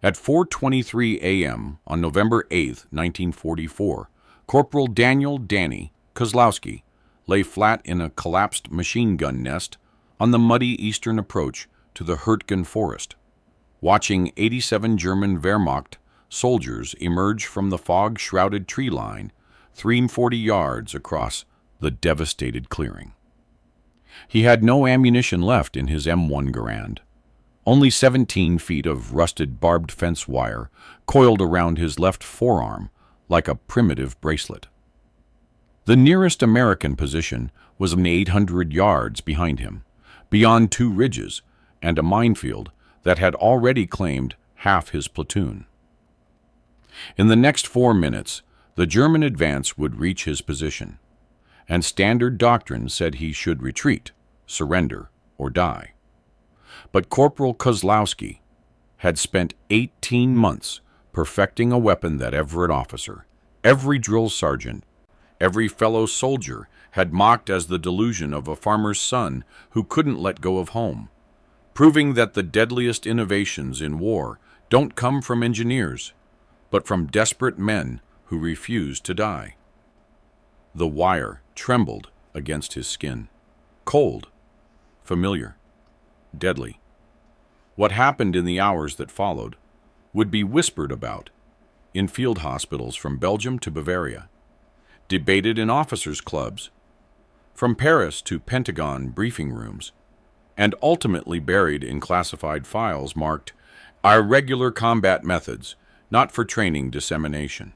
At 4:23 a.m. on November 8, 1944, Corporal Daniel "Danny" Kozlowski lay flat in a collapsed machine gun nest on the muddy eastern approach to the Hürtgen forest, watching 87 German Wehrmacht soldiers emerge from the fog-shrouded tree line 340 yards across the devastated clearing. He had no ammunition left in his M1 Garand. Only 17 feet of rusted barbed fence wire coiled around his left forearm like a primitive bracelet. The nearest American position was 800 yards behind him, beyond two ridges and a minefield that had already claimed half his platoon. In the next 4 minutes, the German advance would reach his position, and standard doctrine said he should retreat, surrender, or die. But Corporal Kozlowski had spent 18 months perfecting a weapon that every officer, every drill sergeant, every fellow soldier had mocked as the delusion of a farmer's son who couldn't let go of home, proving that the deadliest innovations in war don't come from engineers, but from desperate men who refuse to die. The wire trembled against his skin, cold, familiar, deadly. What happened in the hours that followed would be whispered about in field hospitals from Belgium to Bavaria, debated in officers' clubs, from Paris to Pentagon briefing rooms, and ultimately buried in classified files marked "Irregular Combat Methods, Not for Training Dissemination."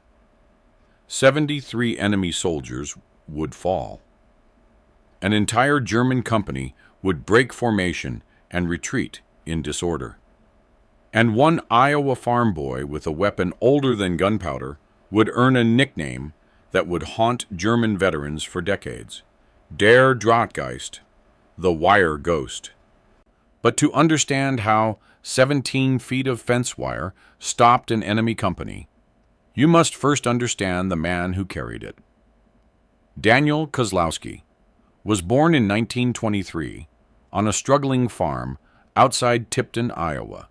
73 enemy soldiers would fall. An entire German company would break formation and retreat in disorder. And one Iowa farm boy with a weapon older than gunpowder would earn a nickname that would haunt German veterans for decades: Der Drahtgeist, the wire ghost. But to understand how 17 feet of fence wire stopped an enemy company, you must first understand the man who carried it. Daniel Kozlowski was born in 1923 on a struggling farm outside Tipton, Iowa,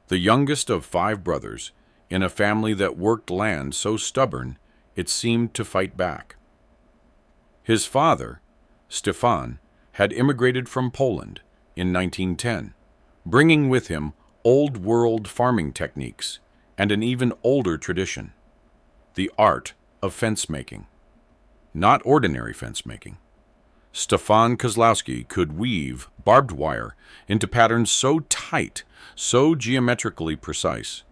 the youngest of 5 brothers in a family that worked land so stubborn it seemed to fight back. His father, Stefan, had immigrated from Poland in 1910, bringing with him old-world farming techniques and an even older tradition: the art of fence-making. Not ordinary fence-making. Stefan Kozlowski could weave barbed wire into patterns so tight, so geometrically precise,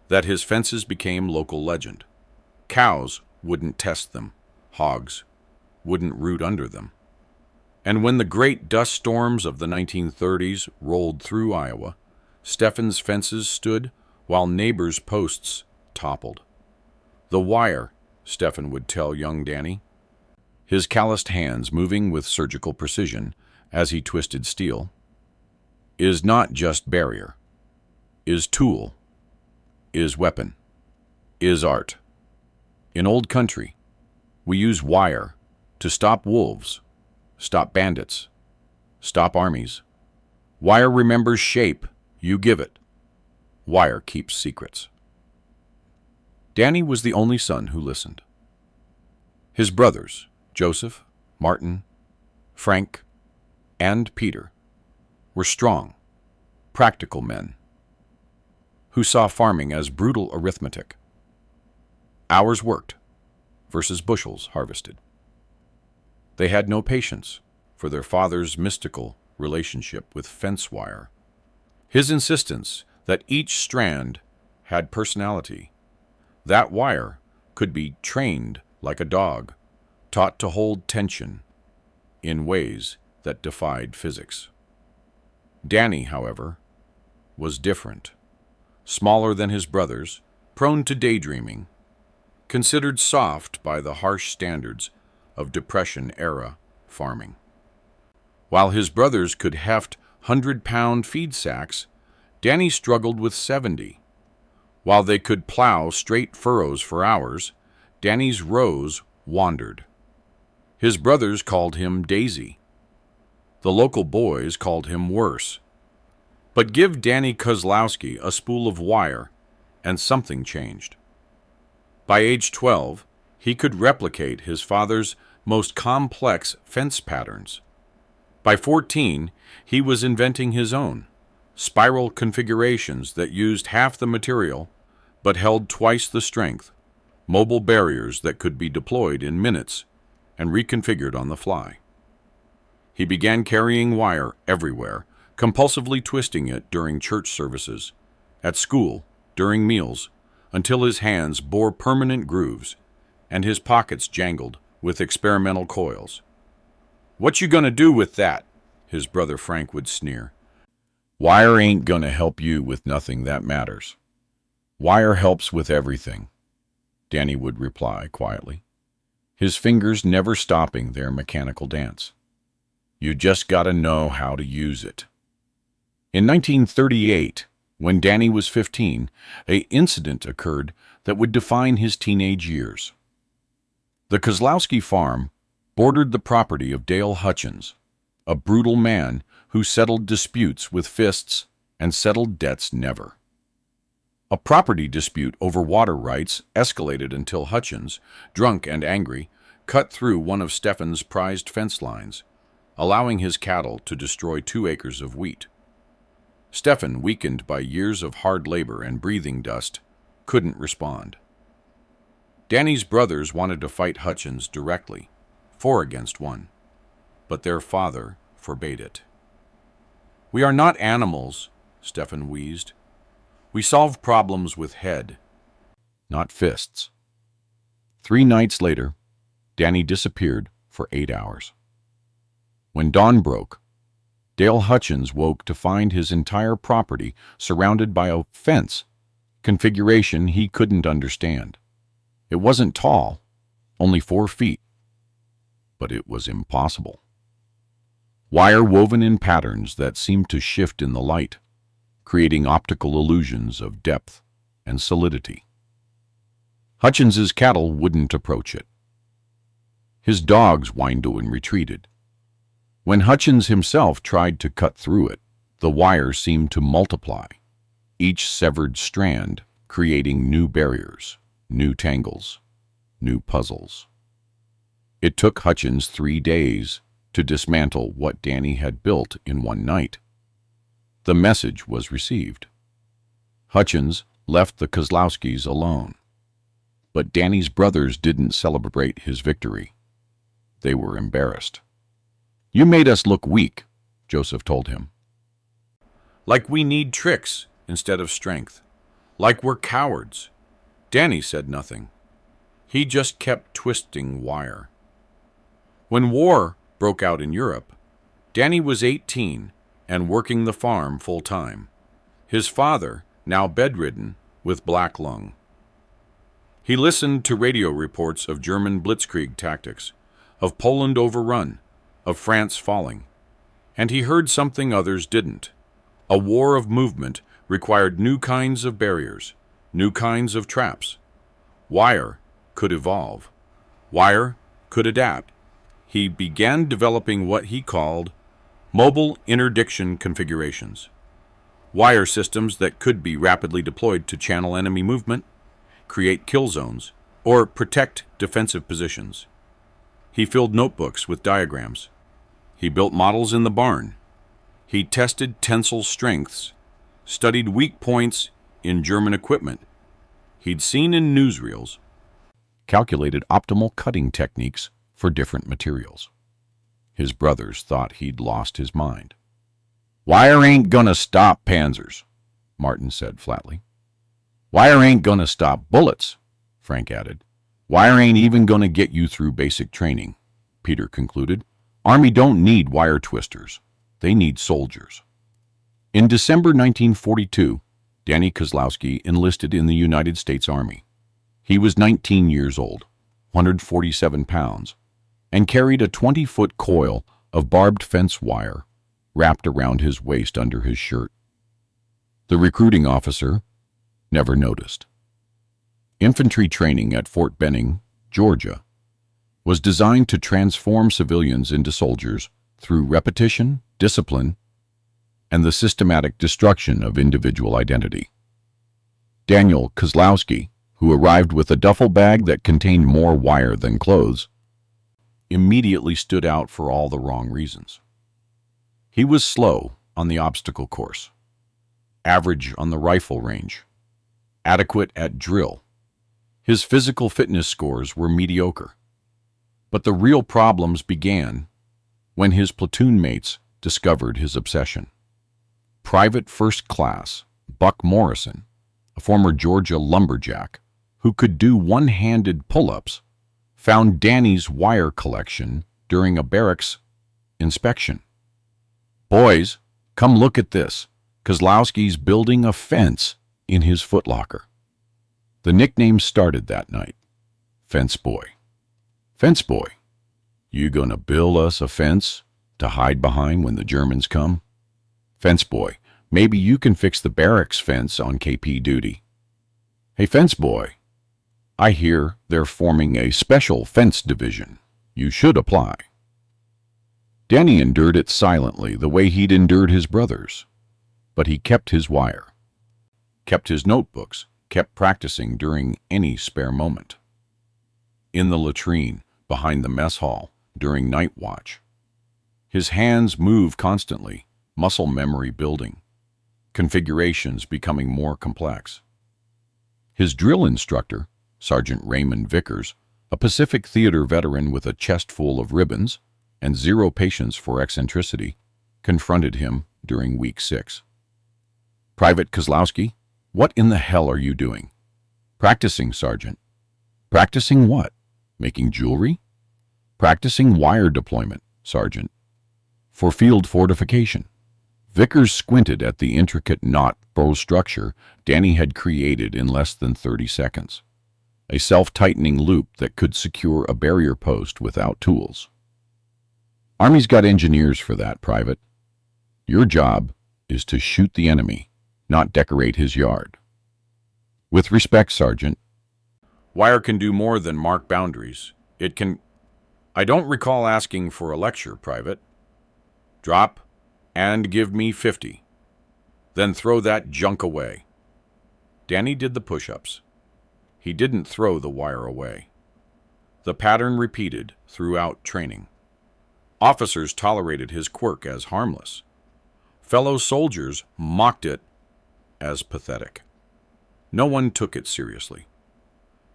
that his fences became local legend. Cows wouldn't test them. Hogs wouldn't root under them. And when the great dust storms of the 1930s rolled through Iowa, Stefan's fences stood while neighbors' posts toppled. The wire, Stefan would tell young Danny, his calloused hands moving with surgical precision as he twisted steel, is not just barrier, is tool, is weapon, is art. In old country, we use wire to stop wolves, stop bandits, stop armies. Wire remembers shape you give it. Wire keeps secrets. Danny was the only son who listened. His brothers, Joseph, Martin, Frank, and Peter, were strong, practical men who saw farming as brutal arithmetic. Hours worked versus bushels harvested. They had no patience for their father's mystical relationship with fence wire. His insistence that each strand had personality, that wire could be trained like a dog, taught to hold tension in ways that defied physics. Danny, however, was different. Smaller than his brothers, prone to daydreaming, considered soft by the harsh standards of Depression-era farming. While his brothers could heft 100-pound feed sacks, Danny struggled with 70. While they could plow straight furrows for hours, Danny's rows wandered. His brothers called him Daisy. The local boys called him worse. But give Danny Kozlowski a spool of wire, and something changed. By age 12, he could replicate his father's most complex fence patterns. By 14, he was inventing his own, spiral configurations that used half the material but held twice the strength, mobile barriers that could be deployed in minutes and reconfigured on the fly. He began carrying wire everywhere, compulsively twisting it during church services, at school, during meals, until his hands bore permanent grooves and his pockets jangled with experimental coils. "What you gonna do with that?" his brother Frank would sneer. "Wire ain't gonna help you with nothing that matters. Wire helps with everything," Danny would reply quietly, his fingers never stopping their mechanical dance. "You just gotta know how to use it." In 1938, when Danny was 15, an incident occurred that would define his teenage years. The Kozlowski farm bordered the property of Dale Hutchins, a brutal man who settled disputes with fists and settled debts never. A property dispute over water rights escalated until Hutchins, drunk and angry, cut through one of Stefan's prized fence lines, allowing his cattle to destroy 2 acres of wheat. Stefan, weakened by years of hard labor and breathing dust, couldn't respond. Danny's brothers wanted to fight Hutchins directly, 4 against 1, but their father forbade it. "We are not animals," Stefan wheezed. "We solve problems with head, not fists." 3 nights later, Danny disappeared for 8 hours. When dawn broke, Dale Hutchins woke to find his entire property surrounded by a fence configuration he couldn't understand. It wasn't tall, only 4 feet, but it was impossible. Wire woven in patterns that seemed to shift in the light, creating optical illusions of depth and solidity. Hutchins's cattle wouldn't approach it. His dogs whined and retreated. When Hutchins himself tried to cut through it, the wire seemed to multiply, each severed strand creating new barriers, new tangles, new puzzles. It took Hutchins 3 days to dismantle what Danny had built in 1 night. The message was received. Hutchins left the Kozlowskis alone. But Danny's brothers didn't celebrate his victory. They were embarrassed. "You made us look weak," Joseph told him. "Like we need tricks instead of strength. Like we're cowards." Danny said nothing. He just kept twisting wire. When war broke out in Europe, Danny was 18 and working the farm full-time. His father, now bedridden, with black lung. He listened to radio reports of German blitzkrieg tactics, of Poland overrun, of France falling. And he heard something others didn't. A war of movement required new kinds of barriers, new kinds of traps. Wire could evolve. Wire could adapt. He began developing what he called mobile interdiction configurations. Wire systems that could be rapidly deployed to channel enemy movement, create kill zones, or protect defensive positions. He filled notebooks with diagrams. He built models in the barn. He tested tensile strengths, studied weak points in German equipment he'd seen in newsreels, calculated optimal cutting techniques for different materials. His brothers thought he'd lost his mind. "Wire ain't gonna stop panzers," Martin said flatly. "Wire ain't gonna stop bullets," Frank added. "Wire ain't even gonna get you through basic training," Peter concluded. "Army don't need wire twisters. They need soldiers." In December 1942, Danny Kozlowski enlisted in the United States Army. He was 19 years old, 147 pounds, and carried a 20-foot coil of barbed fence wire wrapped around his waist under his shirt. The recruiting officer never noticed. Infantry training at Fort Benning, Georgia, was designed to transform civilians into soldiers through repetition, discipline, and the systematic destruction of individual identity. Daniel Kozlowski, who arrived with a duffel bag that contained more wire than clothes, immediately stood out for all the wrong reasons. He was slow on the obstacle course, average on the rifle range, adequate at drill. His physical fitness scores were mediocre. But the real problems began when his platoon mates discovered his obsession. Private First Class Buck Morrison, a former Georgia lumberjack who could do one-handed pull-ups, found Danny's wire collection during a barracks inspection. "Boys, come look at this. Kozlowski's building a fence in his footlocker." The nickname started that night. Fence Boy. Fence Boy, you gonna build us a fence to hide behind when the Germans come? Fence Boy, maybe you can fix the barracks fence on KP duty. Hey, Fence Boy, I hear they're forming a special fence division. You should apply. Danny endured it silently, the way he'd endured his brothers. But he kept his wire, kept his notebooks, kept practicing during any spare moment. In the latrine, behind the mess hall, during night watch. His hands move constantly, muscle memory building, configurations becoming more complex. His drill instructor, Sergeant Raymond Vickers, a Pacific Theater veteran with a chest full of ribbons and zero patience for eccentricity, confronted him during week 6. "Private Kozlowski, what in the hell are you doing?" "Practicing, Sergeant." "Practicing what? Making jewelry?" "Practicing wire deployment, Sergeant, for field fortification." Vickers squinted at the intricate knot-bow structure Danny had created in less than 30 seconds. A self-tightening loop that could secure a barrier post without tools. "Army's got engineers for that, Private. Your job is to shoot the enemy, not decorate his yard." "With respect, Sergeant." "Wire can do more than mark boundaries. It can—" "I don't recall asking for a lecture, Private." "Drop and give me 50. Then throw that junk away." Danny did the push-ups. He didn't throw the wire away. The pattern repeated throughout training. Officers tolerated his quirk as harmless. Fellow soldiers mocked it as pathetic. No one took it seriously.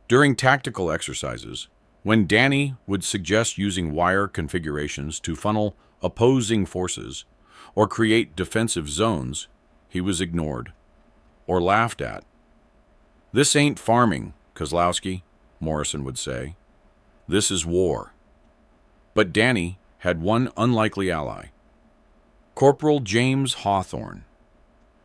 During tactical exercises, when Danny would suggest using wire configurations to funnel opposing forces or create defensive zones, he was ignored or laughed at. "This ain't farming, Kozlowski," Morrison would say. "This is war." But Danny had one unlikely ally. Corporal James Hawthorne,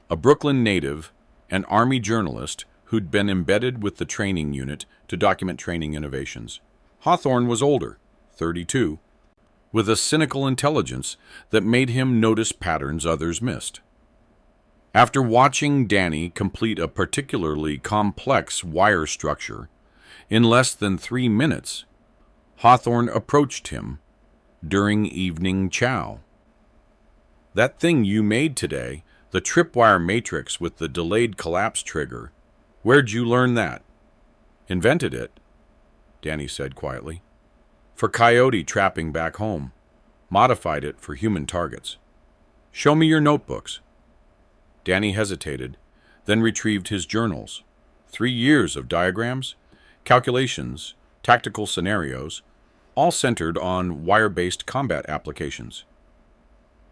a Brooklyn native and Army journalist who'd been embedded with the training unit to document training innovations. Hawthorne was older, 32, with a cynical intelligence that made him notice patterns others missed. After watching Danny complete a particularly complex wire structure in less than 3 minutes, Hawthorne approached him during evening chow. "That thing you made today, the tripwire matrix with the delayed collapse trigger, where'd you learn that?" "Invented it," Danny said quietly. "For coyote trapping back home. Modified it for human targets." "Show me your notebooks." Danny hesitated, then retrieved his journals. 3 years of diagrams, calculations, tactical scenarios, all centered on wire-based combat applications.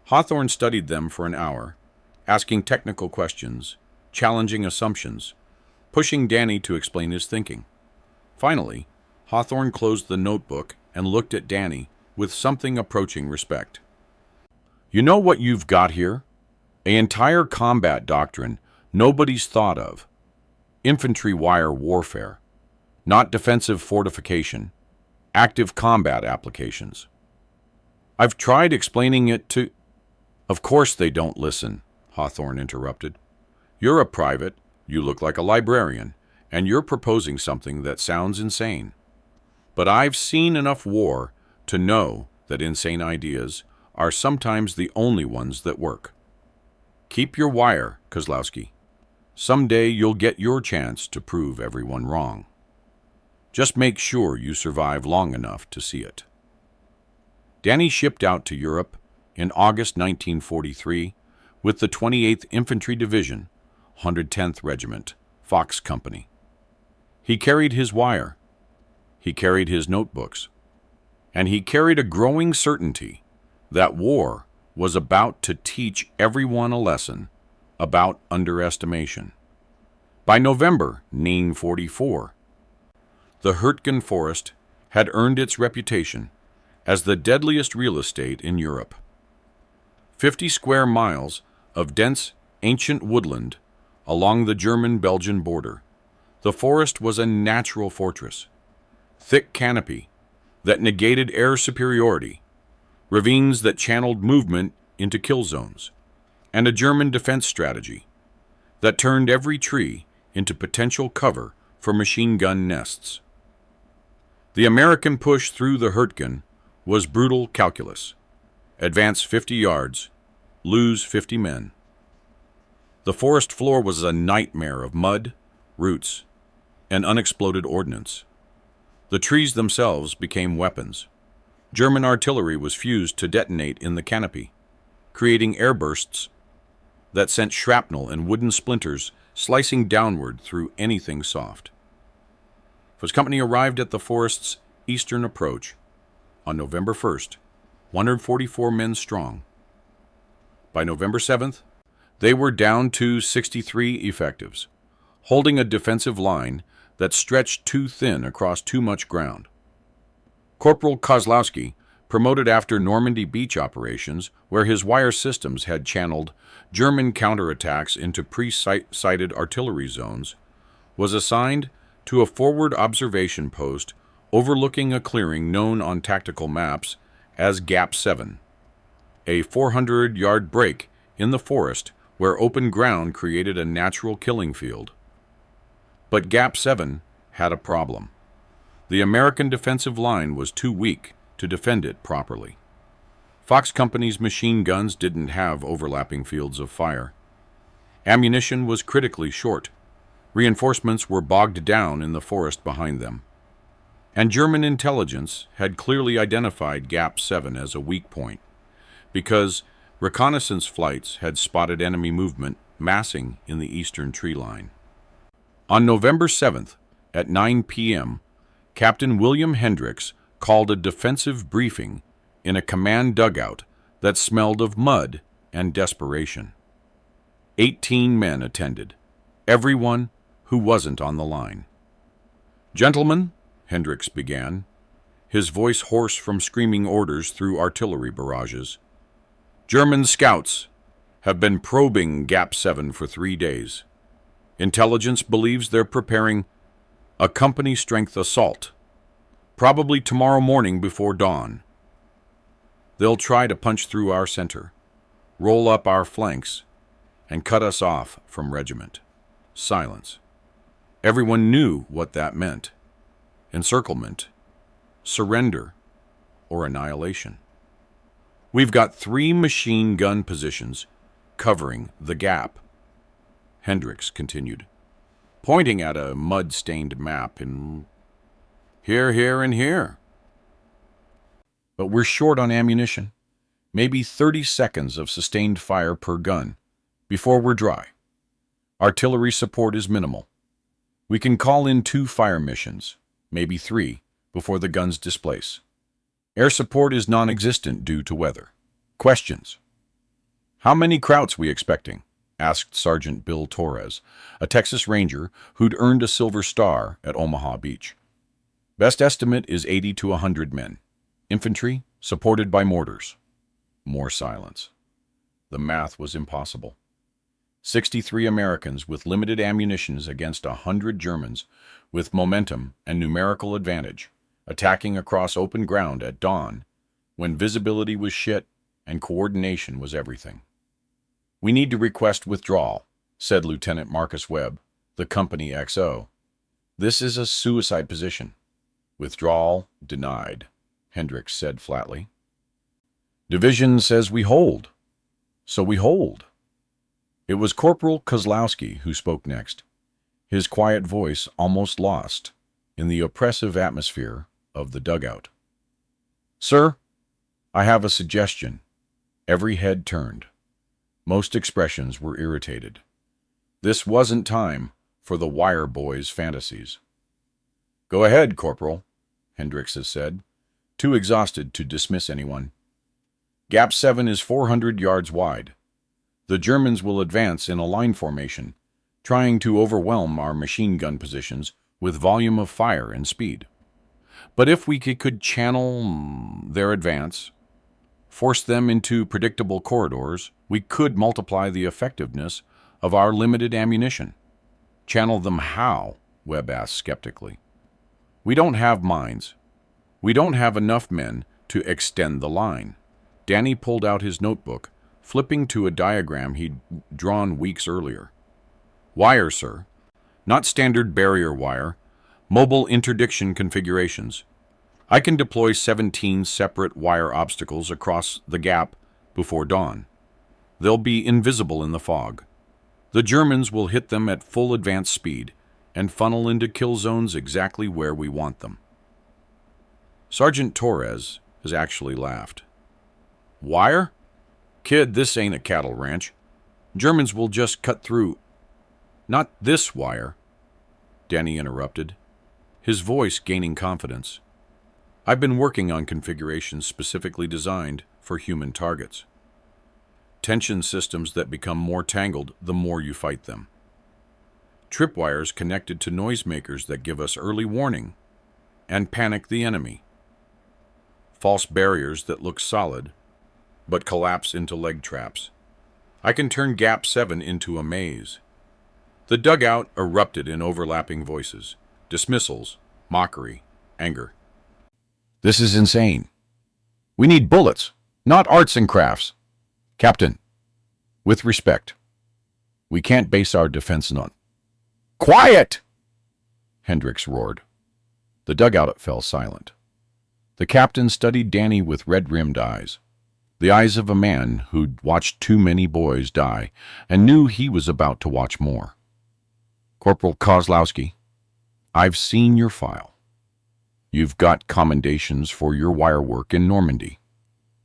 Hawthorne studied them for an hour, asking technical questions, challenging assumptions, pushing Danny to explain his thinking. Finally, Hawthorne closed the notebook and looked at Danny with something approaching respect. "You know what you've got here? An entire combat doctrine nobody's thought of. Infantry wire warfare, not defensive fortification, active combat applications. I've tried explaining it to—" "Of course they don't listen," Hawthorne interrupted. "You're a private, you look like a librarian, and you're proposing something that sounds insane. But I've seen enough war to know that insane ideas are sometimes the only ones that work. Keep your wire, Kozlowski. Someday you'll get your chance to prove everyone wrong. Just make sure you survive long enough to see it. Danny shipped out to Europe in August 1943 with the 28th Infantry Division, 110th Regiment, Fox Company. He carried his wire, he carried his notebooks, and he carried a growing certainty that war was about to teach everyone a lesson about underestimation. By November 1944, the Hürtgen forest had earned its reputation as the deadliest real estate in Europe. 50 square miles of dense, ancient woodland along the German-Belgian border, the forest was a natural fortress. Thick canopy that negated air superiority, ravines that channeled movement into kill zones, and a German defense strategy that turned every tree into potential cover for machine gun nests. The American push through the Hürtgen was brutal calculus. Advance 50 yards, lose 50 men. The forest floor was a nightmare of mud, roots, and unexploded ordnance. The trees themselves became weapons. German artillery was fused to detonate in the canopy, creating airbursts that sent shrapnel and wooden splinters slicing downward through anything soft. His company arrived at the forest's eastern approach on November 1st, 144 men strong. By November 7th, they were down to 63 effectives, holding a defensive line that stretched too thin across too much ground. Corporal Kozlowski, promoted after Normandy beach operations, where his wire systems had channeled German counterattacks into pre-sighted artillery zones, was assigned to a forward observation post overlooking a clearing known on tactical maps as Gap 7, a 400-yard break in the forest where open ground created a natural killing field. But Gap 7 had a problem. The American defensive line was too weak to defend it properly. Fox Company's machine guns didn't have overlapping fields of fire. Ammunition was critically short. Reinforcements were bogged down in the forest behind them. And German intelligence had clearly identified Gap 7 as a weak point, because reconnaissance flights had spotted enemy movement massing in the eastern tree line. On November 7th, at 9 p.m., Captain William Hendricks called a defensive briefing in a command dugout that smelled of mud and desperation. 18 men attended, everyone who wasn't on the line. "Gentlemen," Hendricks began, his voice hoarse from screaming orders through artillery barrages, "German scouts have been probing Gap 7 for 3 days. Intelligence believes they're preparing a company-strength assault, probably tomorrow morning before dawn. They'll try to punch through our center, roll up our flanks, and cut us off from regiment." Silence. Everyone knew what that meant. Encirclement, surrender, or annihilation. "We've got 3 machine gun positions covering the gap," Hendricks continued, pointing at a mud-stained map in here, here, and here. "But we're short on ammunition, maybe 30 seconds of sustained fire per gun before we're dry. Artillery support is minimal. We can call in 2 fire missions, maybe 3, before the guns displace. Air support is non-existent due to weather. Questions?" "How many Krauts we expecting?" asked Sergeant Bill Torres, a Texas Ranger who'd earned a Silver Star at Omaha Beach. "Best estimate is 80 to 100 men. Infantry, supported by mortars." More silence. The math was impossible. 63 Americans with limited ammunitions against 100 Germans with momentum and numerical advantage, attacking across open ground at dawn when visibility was shit and coordination was everything. "We need to request withdrawal," said Lieutenant Marcus Webb, the company XO. "This is a suicide position." "Withdrawal denied," Hendricks said flatly. "Division says we hold, so we hold." It was Corporal Kozlowski who spoke next, his quiet voice almost lost in the oppressive atmosphere of the dugout. "Sir, I have a suggestion." Every head turned. Most expressions were irritated. This wasn't time for the wire boys' fantasies. "Go ahead, Corporal," Hendricks said, too exhausted to dismiss anyone. "Gap 7 is 400 yards wide. The Germans will advance in a line formation, trying to overwhelm our machine gun positions with volume of fire and speed. But if we could channel their advance, force them into predictable corridors, we could multiply the effectiveness of our limited ammunition." "Channel them how?" Webb asked skeptically. "We don't have mines. We don't have enough men to extend the line." Danny pulled out his notebook, flipping to a diagram he'd drawn weeks earlier. "Wire, sir. Not standard barrier wire. Mobile interdiction configurations. I can deploy 17 separate wire obstacles across the gap before dawn. They'll be invisible in the fog. The Germans will hit them at full advance speed and funnel into kill zones exactly where we want them." Sergeant Torres has actually laughed. "Wire? Kid, this ain't a cattle ranch. Germans will just cut through—" "Not this wire," Danny interrupted, his voice gaining confidence. "I've been working on configurations specifically designed for human targets. Tension systems that become more tangled the more you fight them. Tripwires connected to noisemakers that give us early warning and panic the enemy. False barriers that look solid but collapse into leg traps. I can turn Gap 7 into a maze." The dugout erupted in overlapping voices, dismissals, mockery, anger. "This is insane. We need bullets, not arts and crafts. Captain, with respect, we can't base our defense on—" "Quiet!" Hendricks roared. The dugout fell silent. The captain studied Danny with red-rimmed eyes, the eyes of a man who'd watched too many boys die and knew he was about to watch more. "Corporal Kozlowski, I've seen your file. You've got commendations for your wire work in Normandy.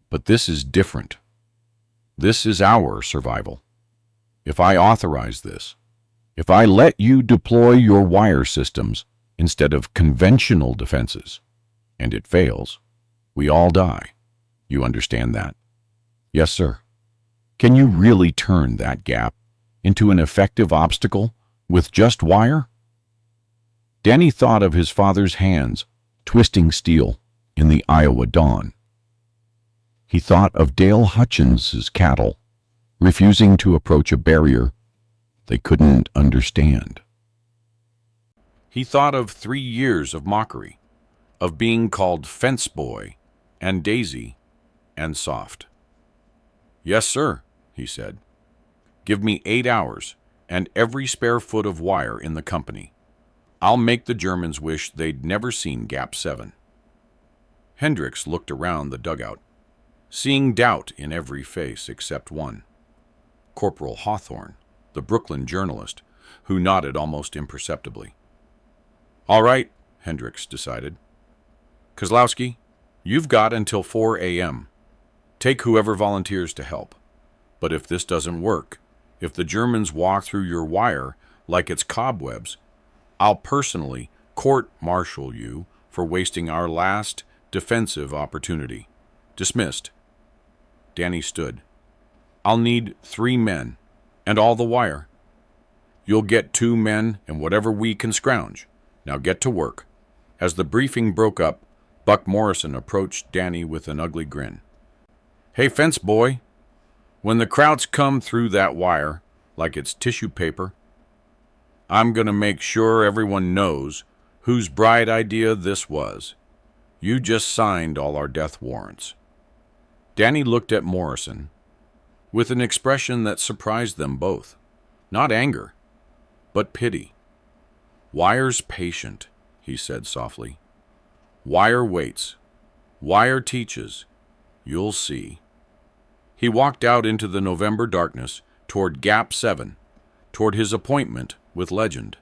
But this is different. This is our survival. If I authorize this, if I let you deploy your wire systems instead of conventional defenses, and it fails, we all die. You understand that?" "Yes, sir." "Can you really turn that gap into an effective obstacle with just wire?" Danny thought of his father's hands twisting steel in the Iowa dawn. He thought of Dale Hutchins's cattle refusing to approach a barrier they couldn't understand. He thought of 3 years of mockery, of being called fence boy and daisy and soft. "Yes, sir," he said. "Give me 8 hours and every spare foot of wire in the company. I'll make the Germans wish they'd never seen Gap 7. Hendricks looked around the dugout, seeing doubt in every face except one. Corporal Hawthorne, the Brooklyn journalist, who nodded almost imperceptibly. "All right," Hendricks decided. "Kozlowski, you've got until 4 a.m. Take whoever volunteers to help. But if this doesn't work, if the Germans walk through your wire like it's cobwebs, I'll personally court-martial you for wasting our last defensive opportunity. Dismissed." Danny stood. "I'll need 3 men, and all the wire. You'll get 2 men and whatever we can scrounge. Now get to work." As the briefing broke up, Buck Morrison approached Danny with an ugly grin. "Hey, fence boy, when the Krauts come through that wire, like it's tissue paper, I'm gonna make sure everyone knows whose bright idea this was. You just signed all our death warrants." Danny looked at Morrison with an expression that surprised them both. Not anger, but pity. "Wire's patient," he said softly. "Wire waits. Wire teaches. You'll see." He walked out into the November darkness, toward Gap 7, toward his appointment with legend.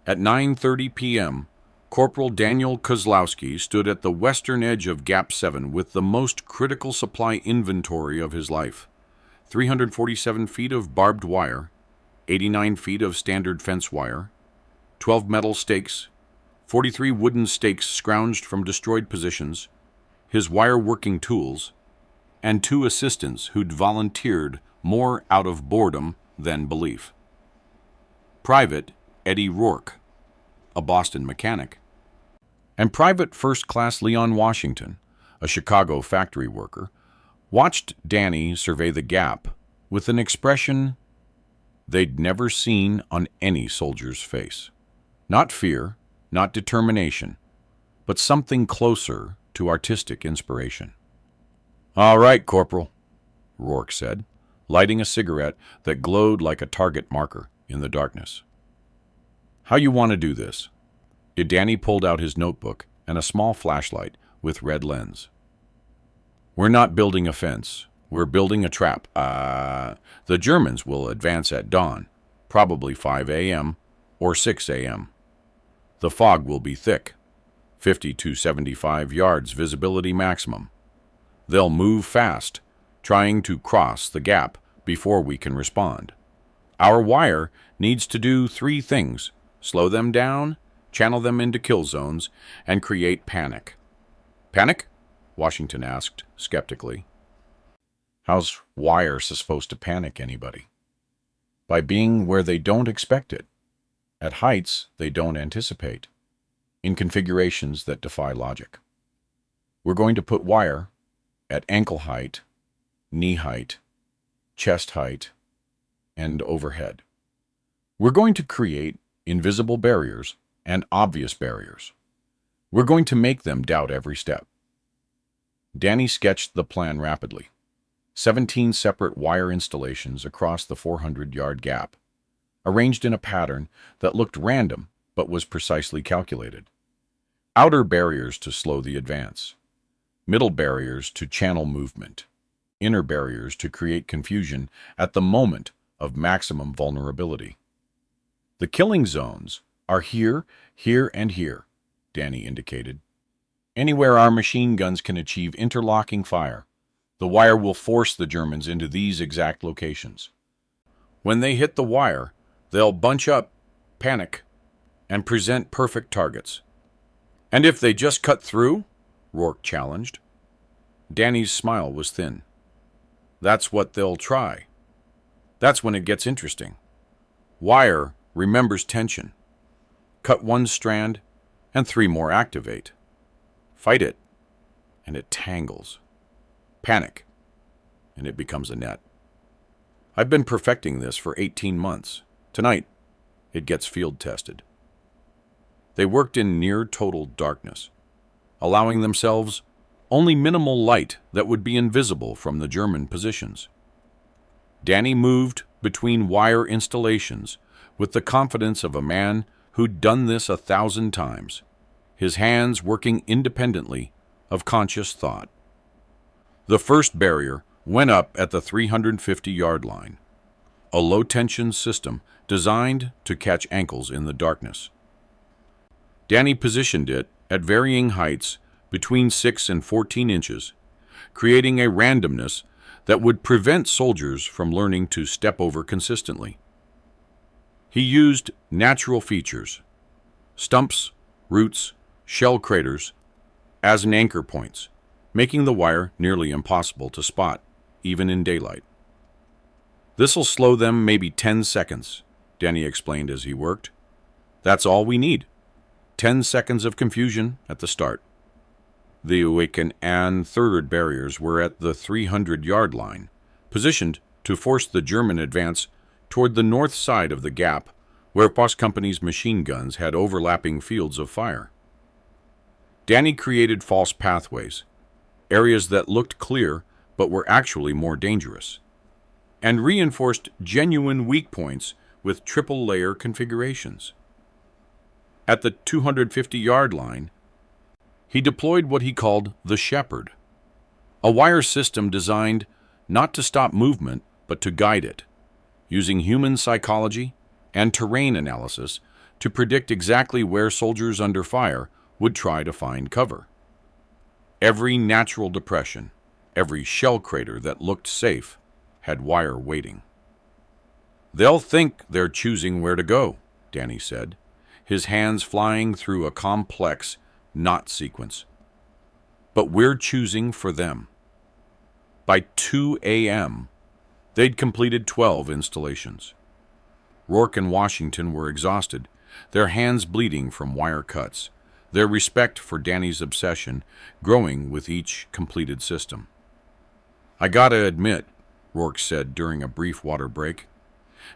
At 9:30 p.m., Corporal Daniel Kozlowski stood at the western edge of Gap 7 with the most critical supply inventory of his life. 347 feet of barbed wire, 89 feet of standard fence wire, 12 metal stakes, 43 wooden stakes scrounged from destroyed positions, his wire-working tools, and 2 assistants who'd volunteered more out of boredom than belief. Private Eddie Rourke, a Boston mechanic, and Private First Class Leon Washington, a Chicago factory worker, watched Danny survey the gap with an expression they'd never seen on any soldier's face. Not fear, not determination, but something closer to artistic inspiration. "All right, Corporal," Rourke said, lighting a cigarette that glowed like a target marker in the darkness. "How you want to do this?" Danny pulled out his notebook and a small flashlight with red lens. "We're not building a fence. We're building a trap. The Germans will advance at dawn, probably 5 a.m. or 6 a.m. The fog will be thick, 50 to 75 yards visibility maximum. They'll move fast, trying to cross the gap before we can respond. Our wire needs to do 3 things: slow them down, channel them into kill zones, and create panic." "Panic?" Washington asked, skeptically. "How's wire supposed to panic anybody?" "By being where they don't expect it, at heights they don't anticipate, in configurations that defy logic. We're going to put wire at ankle height, knee height, chest height, and overhead. We're going to create invisible barriers and obvious barriers. We're going to make them doubt every step." Danny sketched the plan rapidly. 17 separate wire installations across the 400-yard gap, arranged in a pattern that looked random but was precisely calculated. Outer barriers to slow the advance, middle barriers to channel movement, inner barriers to create confusion at the moment of maximum vulnerability. "The killing zones are here, here, and here," Danny indicated. "Anywhere our machine guns can achieve interlocking fire, the wire will force the Germans into these exact locations. When they hit the wire, they'll bunch up, panic, and present perfect targets." "And if they just cut through?" Rourke challenged. Danny's smile was thin. "That's what they'll try. That's when it gets interesting. Wire remembers tension. Cut 1 strand, and 3 more activate. Fight it, and it tangles. Panic, and it becomes a net. I've been perfecting this for 18 months. Tonight, it gets field tested." They worked in near total darkness, allowing themselves only minimal light that would be invisible from the German positions. Danny moved between wire installations with the confidence of a man who'd done this 1,000 times, his hands working independently of conscious thought. The first barrier went up at the 350-yard line, a low-tension system designed to catch ankles in the darkness. Danny positioned it at varying heights between 6 and 14 inches, creating a randomness that would prevent soldiers from learning to step over consistently. He used natural features, stumps, roots, shell craters, as an anchor points, making the wire nearly impossible to spot, even in daylight. "This'll slow them maybe 10 seconds, Danny explained as he worked. "That's all we need. 10 seconds of confusion at the start." The Hürtgen and third barriers were at the 300-yard line, positioned to force the German advance toward the north side of the gap where Boss Company's machine guns had overlapping fields of fire. Danny created false pathways, areas that looked clear but were actually more dangerous, and reinforced genuine weak points with triple-layer configurations. At the 250-yard line, he deployed what he called the Shepherd, a wire system designed not to stop movement but to guide it, using human psychology and terrain analysis to predict exactly where soldiers under fire would try to find cover. Every natural depression, every shell crater that looked safe, had wire waiting. "They'll think they're choosing where to go," Danny said, his hands flying through a complex knot sequence. "But we're choosing for them." By 2 a.m., they'd completed 12 installations. Rourke and Washington were exhausted, their hands bleeding from wire cuts, their respect for Danny's obsession growing with each completed system. "I gotta admit," Rourke said during a brief water break,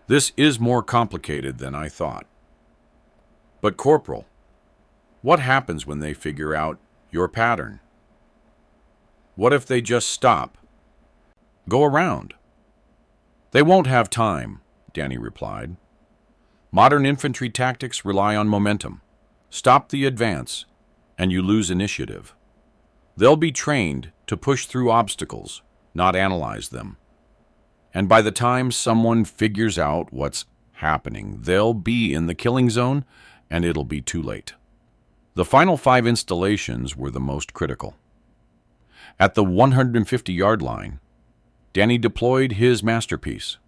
"this is more complicated than I thought." "But Corporal, what happens when they figure out your pattern? What if they just stop? Go around?" "They won't have time," Danny replied. "Modern infantry tactics rely on momentum. Stop the advance, and you lose initiative. They'll be trained to push through obstacles, not analyze them. And by the time someone figures out what's happening, they'll be in the killing zone, and it'll be too late." The final 5 installations were the most critical. At the 150-yard line, Danny deployed his masterpiece,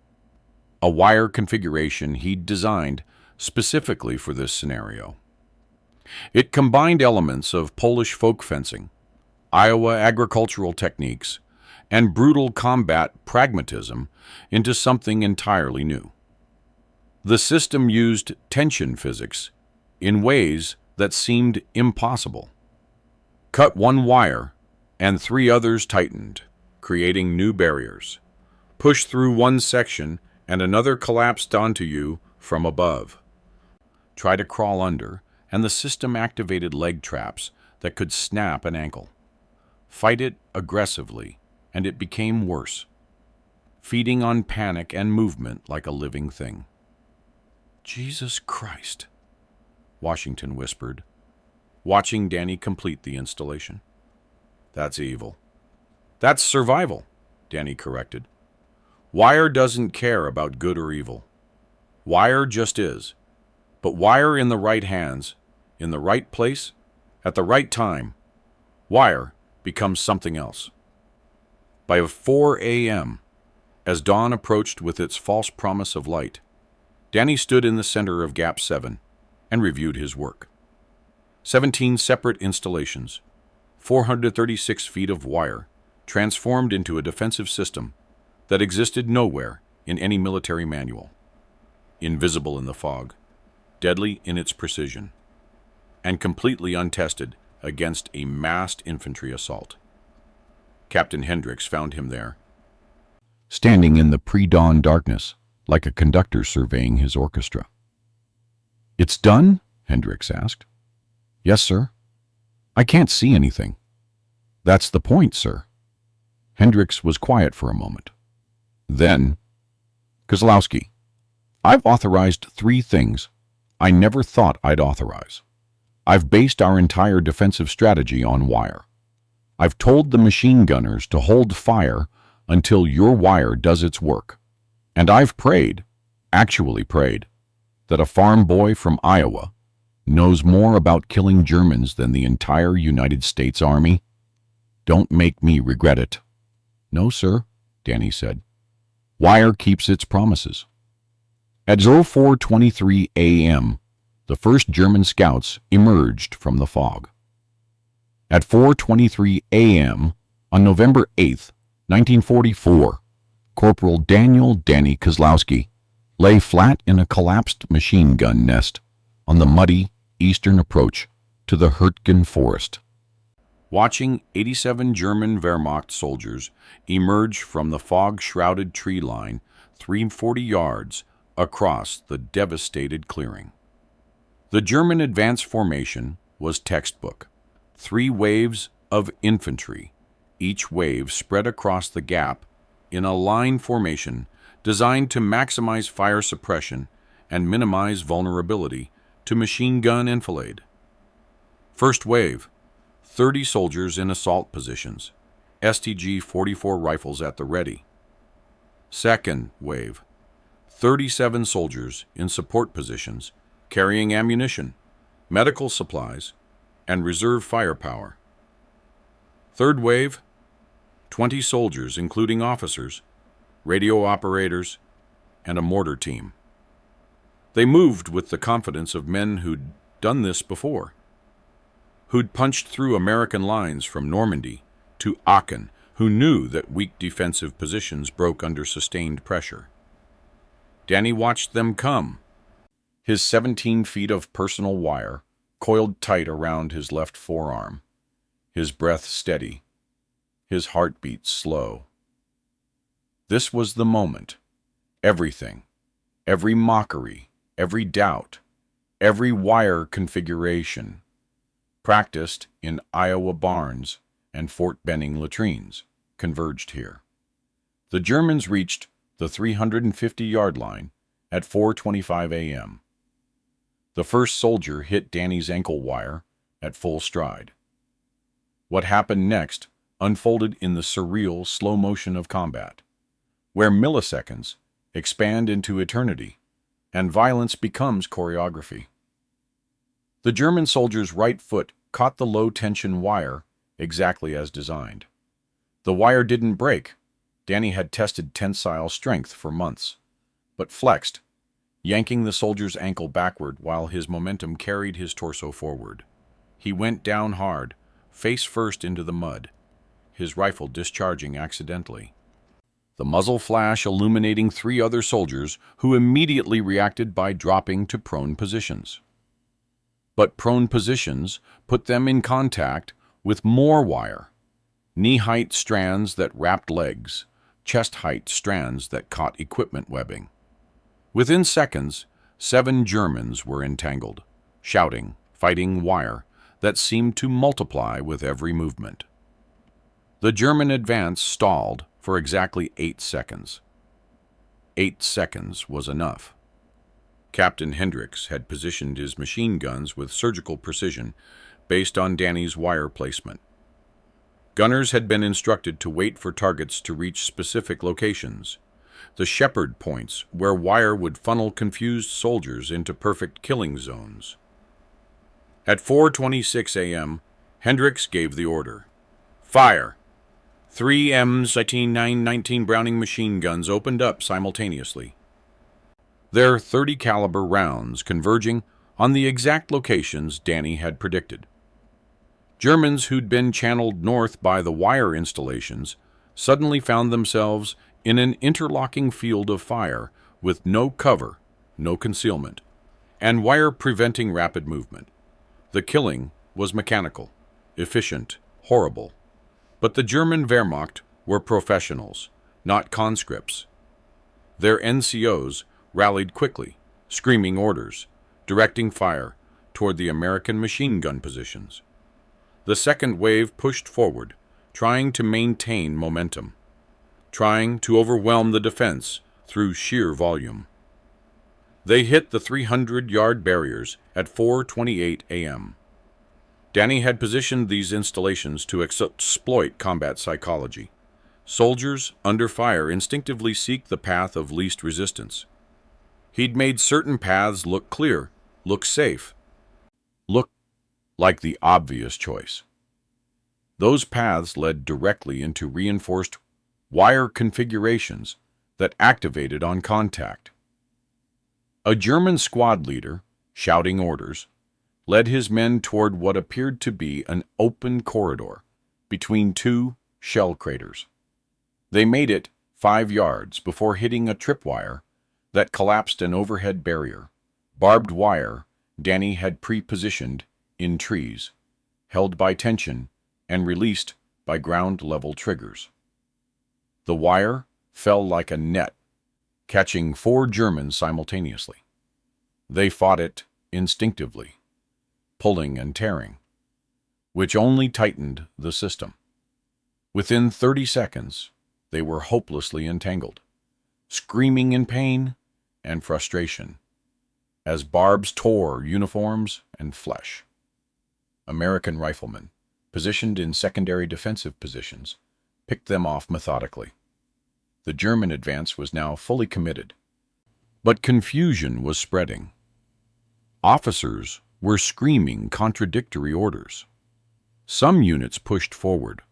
a wire configuration he'd designed specifically for this scenario. It combined elements of Polish folk fencing, Iowa agricultural techniques, and brutal combat pragmatism into something entirely new. The system used tension physics in ways that seemed impossible. Cut one wire, and 3 others tightened, creating new barriers. Push through one section, and another collapsed onto you from above. Try to crawl under, and the system activated leg traps that could snap an ankle. Fight it aggressively, and it became worse, feeding on panic and movement like a living thing. "Jesus Christ," Washington whispered, watching Danny complete the installation. "That's evil." "That's survival," Danny corrected. "Wire doesn't care about good or evil. Wire just is. But wire in the right hands, in the right place, at the right time, wire becomes something else." By 4 a.m., as dawn approached with its false promise of light, Danny stood in the center of Gap 7 and reviewed his work. 17 separate installations, 436 feet of wire, transformed into a defensive system that existed nowhere in any military manual. Invisible in the fog, deadly in its precision, and completely untested against a massed infantry assault. Captain Hendricks found him there, standing in the pre-dawn darkness, like a conductor surveying his orchestra. "It's done?" Hendricks asked. "Yes, sir." "I can't see anything." "That's the point, sir." Hendricks was quiet for a moment. Then, "Kozlowski, I've authorized 3 things I never thought I'd authorize. I've based our entire defensive strategy on wire. I've told the machine gunners to hold fire until your wire does its work. And I've prayed, actually prayed, that a farm boy from Iowa knows more about killing Germans than the entire United States Army. Don't make me regret it." "No, sir," Danny said. "Wire keeps its promises." At 04:23 a.m., the first German scouts emerged from the fog. At 4:23 a.m. on November 8, 1944, Corporal Daniel "Danny" Kozlowski lay flat in a collapsed machine gun nest on the muddy eastern approach to the Hürtgen forest, watching 87 German Wehrmacht soldiers emerge from the fog-shrouded tree line 340 yards across the devastated clearing. The German advance formation was textbook. 3 waves of infantry, each wave spread across the gap in a line formation designed to maximize fire suppression and minimize vulnerability to machine gun enfilade. First wave, 30 soldiers in assault positions, STG-44 rifles at the ready. Second wave, 37 soldiers in support positions, carrying ammunition, medical supplies, and reserve firepower. Third wave, 20 soldiers, including officers, radio operators, and a mortar team. They moved with the confidence of men who'd done this before, who'd punched through American lines from Normandy to Aachen, who knew that weak defensive positions broke under sustained pressure. Danny watched them come, his 17 feet of personal wire coiled tight around his left forearm, his breath steady, his heartbeat slow. This was the moment. Everything, every mockery, every doubt, every wire configuration, practiced in Iowa barns and Fort Benning latrines, converged here. The Germans reached the 350-yard line at 4:25 a.m. The first soldier hit Danny's ankle wire at full stride. What happened next unfolded in the surreal slow motion of combat, where milliseconds expand into eternity and violence becomes choreography. The German soldier's right foot caught the low-tension wire exactly as designed. The wire didn't break. Danny had tested tensile strength for months, but flexed, yanking the soldier's ankle backward while his momentum carried his torso forward. He went down hard, face first into the mud, his rifle discharging accidentally, the muzzle flash illuminating 3 other soldiers who immediately reacted by dropping to prone positions. But prone positions put them in contact with more wire, knee-height strands that wrapped legs, chest-height strands that caught equipment webbing. Within seconds, 7 Germans were entangled, shouting, fighting wire that seemed to multiply with every movement. The German advance stalled for exactly 8 seconds. 8 seconds was enough. Captain Hendricks had positioned his machine guns with surgical precision based on Danny's wire placement. Gunners had been instructed to wait for targets to reach specific locations, the shepherd points where wire would funnel confused soldiers into perfect killing zones. At 4:26 a.m., Hendricks gave the order. Fire! 3 M19 Browning machine guns opened up simultaneously, their .30 caliber rounds converging on the exact locations Danny had predicted. Germans who'd been channeled north by the wire installations suddenly found themselves in an interlocking field of fire with no cover, no concealment, and wire preventing rapid movement. The killing was mechanical, efficient, horrible. But the German Wehrmacht were professionals, not conscripts. Their NCOs rallied quickly, screaming orders, directing fire toward the American machine gun positions. The second wave pushed forward, trying to maintain momentum, trying to overwhelm the defense through sheer volume. They hit the 300-yard barriers at 4:28 a.m. Danny had positioned these installations to exploit combat psychology. Soldiers, under fire, instinctively seek the path of least resistance. He'd made certain paths look clear, look safe, look like the obvious choice. Those paths led directly into reinforced wire configurations that activated on contact. A German squad leader, shouting orders, led his men toward what appeared to be an open corridor between 2 shell craters. They made it 5 yards before hitting a tripwire that collapsed an overhead barrier, barbed wire Danny had pre-positioned in trees, held by tension and released by ground-level triggers. The wire fell like a net, catching 4 Germans simultaneously. They fought it instinctively, pulling and tearing, which only tightened the system. Within 30 seconds, they were hopelessly entangled, screaming in pain and frustration as barbs tore uniforms and flesh. American riflemen, positioned in secondary defensive positions, picked them off methodically. The German advance was now fully committed. But confusion was spreading. Officers were screaming contradictory orders. Some units pushed forward,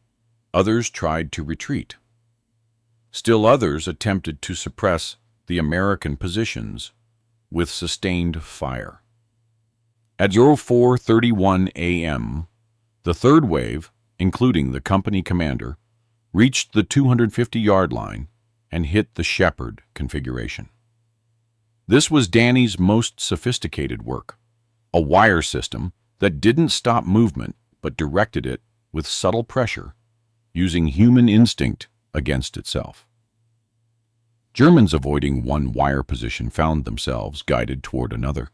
others tried to retreat. Still others attempted to suppress the American positions with sustained fire. At 04:31 a.m., the third wave, including the company commander, reached the 250-yard line and hit the Shepherd configuration. This was Danny's most sophisticated work, a wire system that didn't stop movement but directed it with subtle pressure, using human instinct against itself. Germans avoiding one wire position found themselves guided toward another.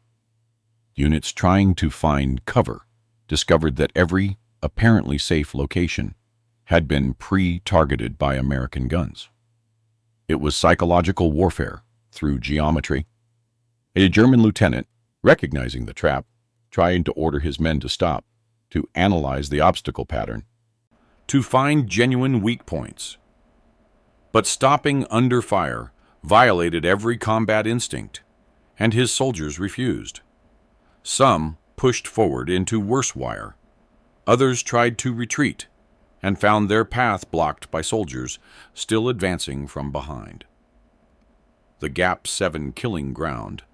Units trying to find cover discovered that every apparently safe location had been pre-targeted by American guns. It was psychological warfare through geometry. A German lieutenant, recognizing the trap, tried to order his men to stop, to analyze the obstacle pattern, to find genuine weak points. But stopping under fire violated every combat instinct, and his soldiers refused. Some pushed forward into worse wire. Others tried to retreat and found their path blocked by soldiers still advancing from behind. The Gap 7 killing ground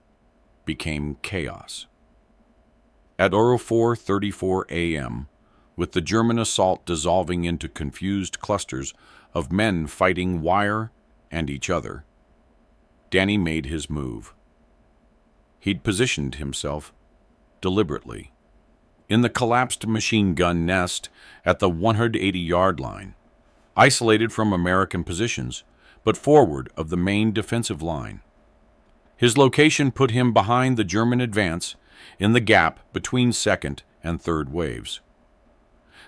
became chaos. At 04:34 a.m., with the German assault dissolving into confused clusters of men fighting wire and each other, Danny made his move. He'd positioned himself deliberately in the collapsed machine gun nest at the 180-yard line, isolated from American positions, but forward of the main defensive line. His location put him behind the German advance in the gap between second and third waves.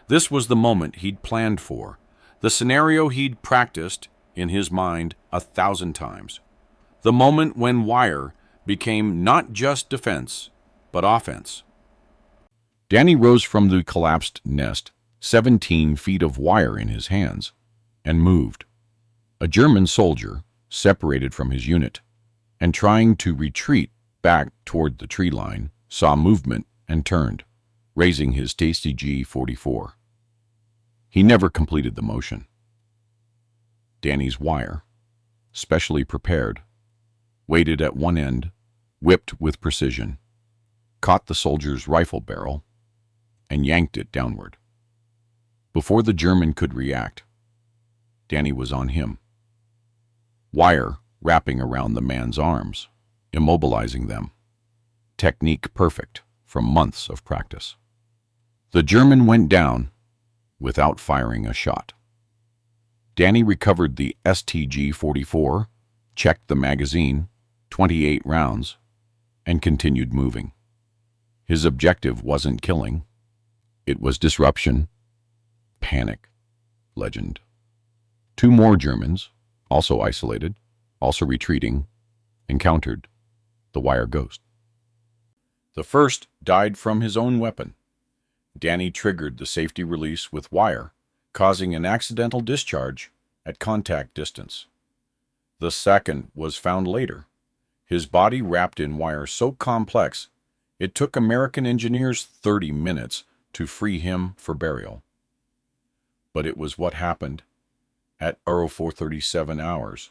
This was the moment he'd planned for, the scenario he'd practiced in his mind 1,000 times, the moment when wire became not just defense, but offense. Danny rose from the collapsed nest, 17 feet of wire in his hands, and moved. A German soldier, separated from his unit, and trying to retreat back toward the tree line, saw movement and turned, raising his tasty G-44. He never completed the motion. Danny's wire, specially prepared, waited at one end, whipped with precision, caught the soldier's rifle barrel, and yanked it downward. Before the German could react, Danny was on him. Wire wrapping around the man's arms, immobilizing them. Technique perfect from months of practice. The German went down without firing a shot. Danny recovered the STG-44, checked the magazine, 28 rounds, and continued moving. His objective wasn't killing. It was disruption, panic, legend. Two more Germans, also isolated, also retreating, encountered the wire ghost. The first died from his own weapon. Danny triggered the safety release with wire, causing an accidental discharge at contact distance. The second was found later, his body wrapped in wire so complex it took American engineers 30 minutes to free him for burial. But it was what happened at 04:37 hours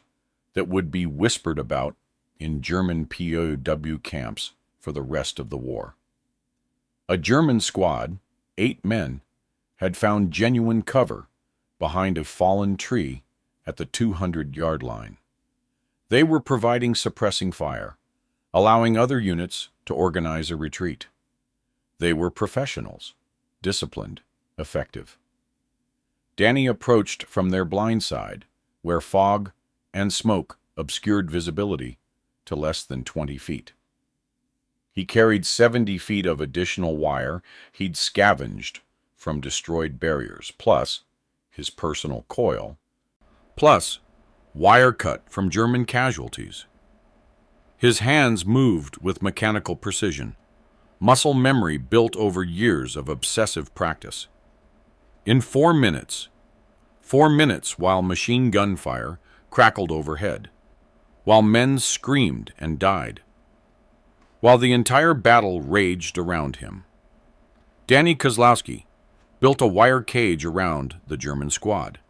that would be whispered about in German POW camps for the rest of the war. A German squad, 8 men, had found genuine cover behind a fallen tree at the 200-yard line. They were providing suppressing fire, allowing other units to organize a retreat. They were professionals, disciplined, effective. Danny approached from their blind side, where fog and smoke obscured visibility to less than 20 feet. He carried 70 feet of additional wire he'd scavenged from destroyed barriers, plus his personal coil, plus wire cut from German casualties. His hands moved with mechanical precision, muscle memory built over years of obsessive practice. In 4 minutes while machine gun fire crackled overhead, while men screamed and died, while the entire battle raged around him. Danny Kozlowski built a wire cage around the German squad.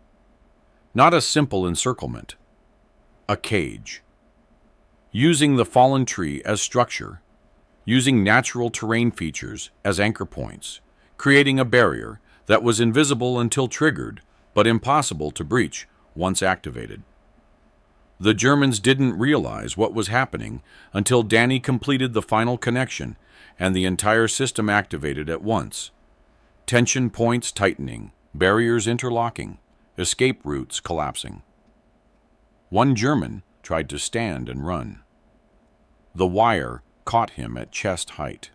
Not a simple encirclement, a cage. Using the fallen tree as structure, using natural terrain features as anchor points, creating a barrier that was invisible until triggered, but impossible to breach once activated. The Germans didn't realize what was happening until Danny completed the final connection and the entire system activated at once. Tension points tightening, barriers interlocking, escape routes collapsing. One German tried to stand and run. The wire caught him at chest height,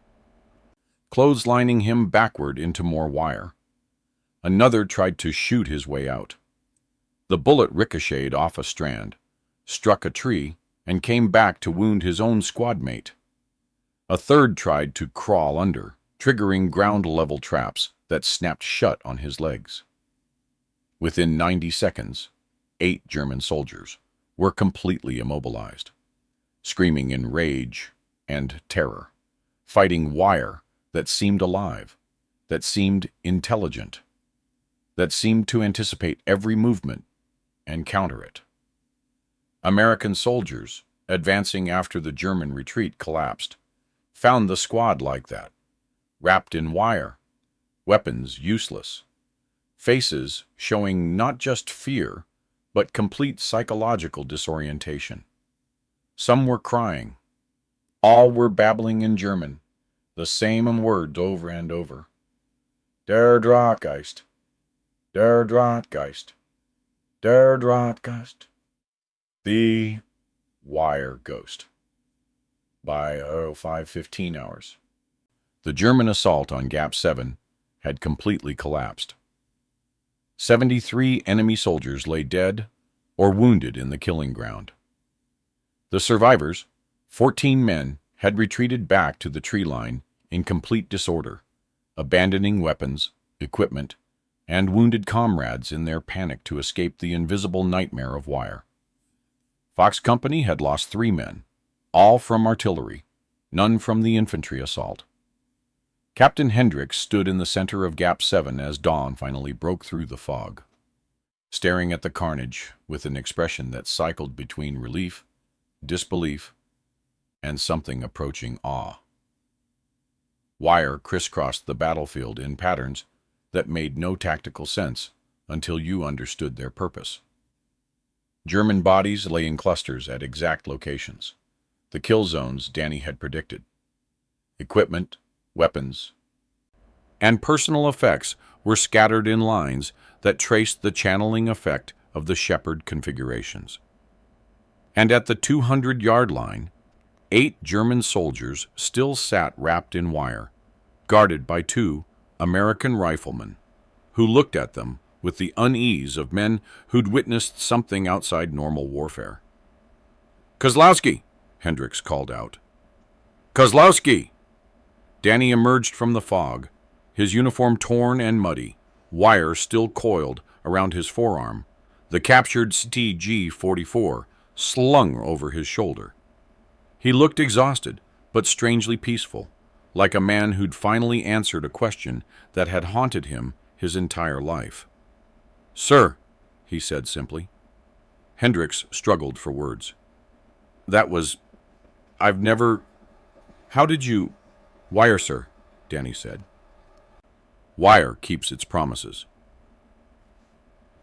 clotheslining him backward into more wire. Another tried to shoot his way out. The bullet ricocheted off a strand, struck a tree, and came back to wound his own squad mate. A third tried to crawl under, triggering ground-level traps that snapped shut on his legs. Within 90 seconds, 8 German soldiers were completely immobilized, screaming in rage and terror, fighting wire that seemed alive, that seemed intelligent, that seemed to anticipate every movement and counter it. American soldiers, advancing after the German retreat collapsed, found the squad like that, wrapped in wire, weapons useless, faces showing not just fear, but complete psychological disorientation. Some were crying. All were babbling in German, the same words over and over. Der Drahtgeist, der Drahtgeist, der Drahtgeist. The wire ghost. By 5:15 hours, the German assault on Gap 7 had completely collapsed. 73 enemy soldiers lay dead or wounded in the killing ground. The survivors, 14 men, had retreated back to the tree line in complete disorder, abandoning weapons, equipment, and wounded comrades in their panic to escape the invisible nightmare of wire. Fox Company had lost 3 men, all from artillery, none from the infantry assault. Captain Hendricks stood in the center of Gap 7 as dawn finally broke through the fog, staring at the carnage with an expression that cycled between relief, disbelief, and something approaching awe. Wire crisscrossed the battlefield in patterns that made no tactical sense until you understood their purpose. German bodies lay in clusters at exact locations, the kill zones Danny had predicted. Equipment, weapons, and personal effects were scattered in lines that traced the channeling effect of the Shepherd configurations. And at the 200-yard line, 8 German soldiers still sat wrapped in wire, guarded by 2 American riflemen, who looked at them with the unease of men who'd witnessed something outside normal warfare. "Kozlowski!" Hendricks called out. "Kozlowski!" Danny emerged from the fog, his uniform torn and muddy, wire still coiled around his forearm, the captured CTG-44 slung over his shoulder. He looked exhausted, but strangely peaceful, like a man who'd finally answered a question that had haunted him his entire life. "Sir," he said simply. Hendricks struggled for words. "I've never... How did you..." "Wire, sir," Danny said. Wire keeps its promises.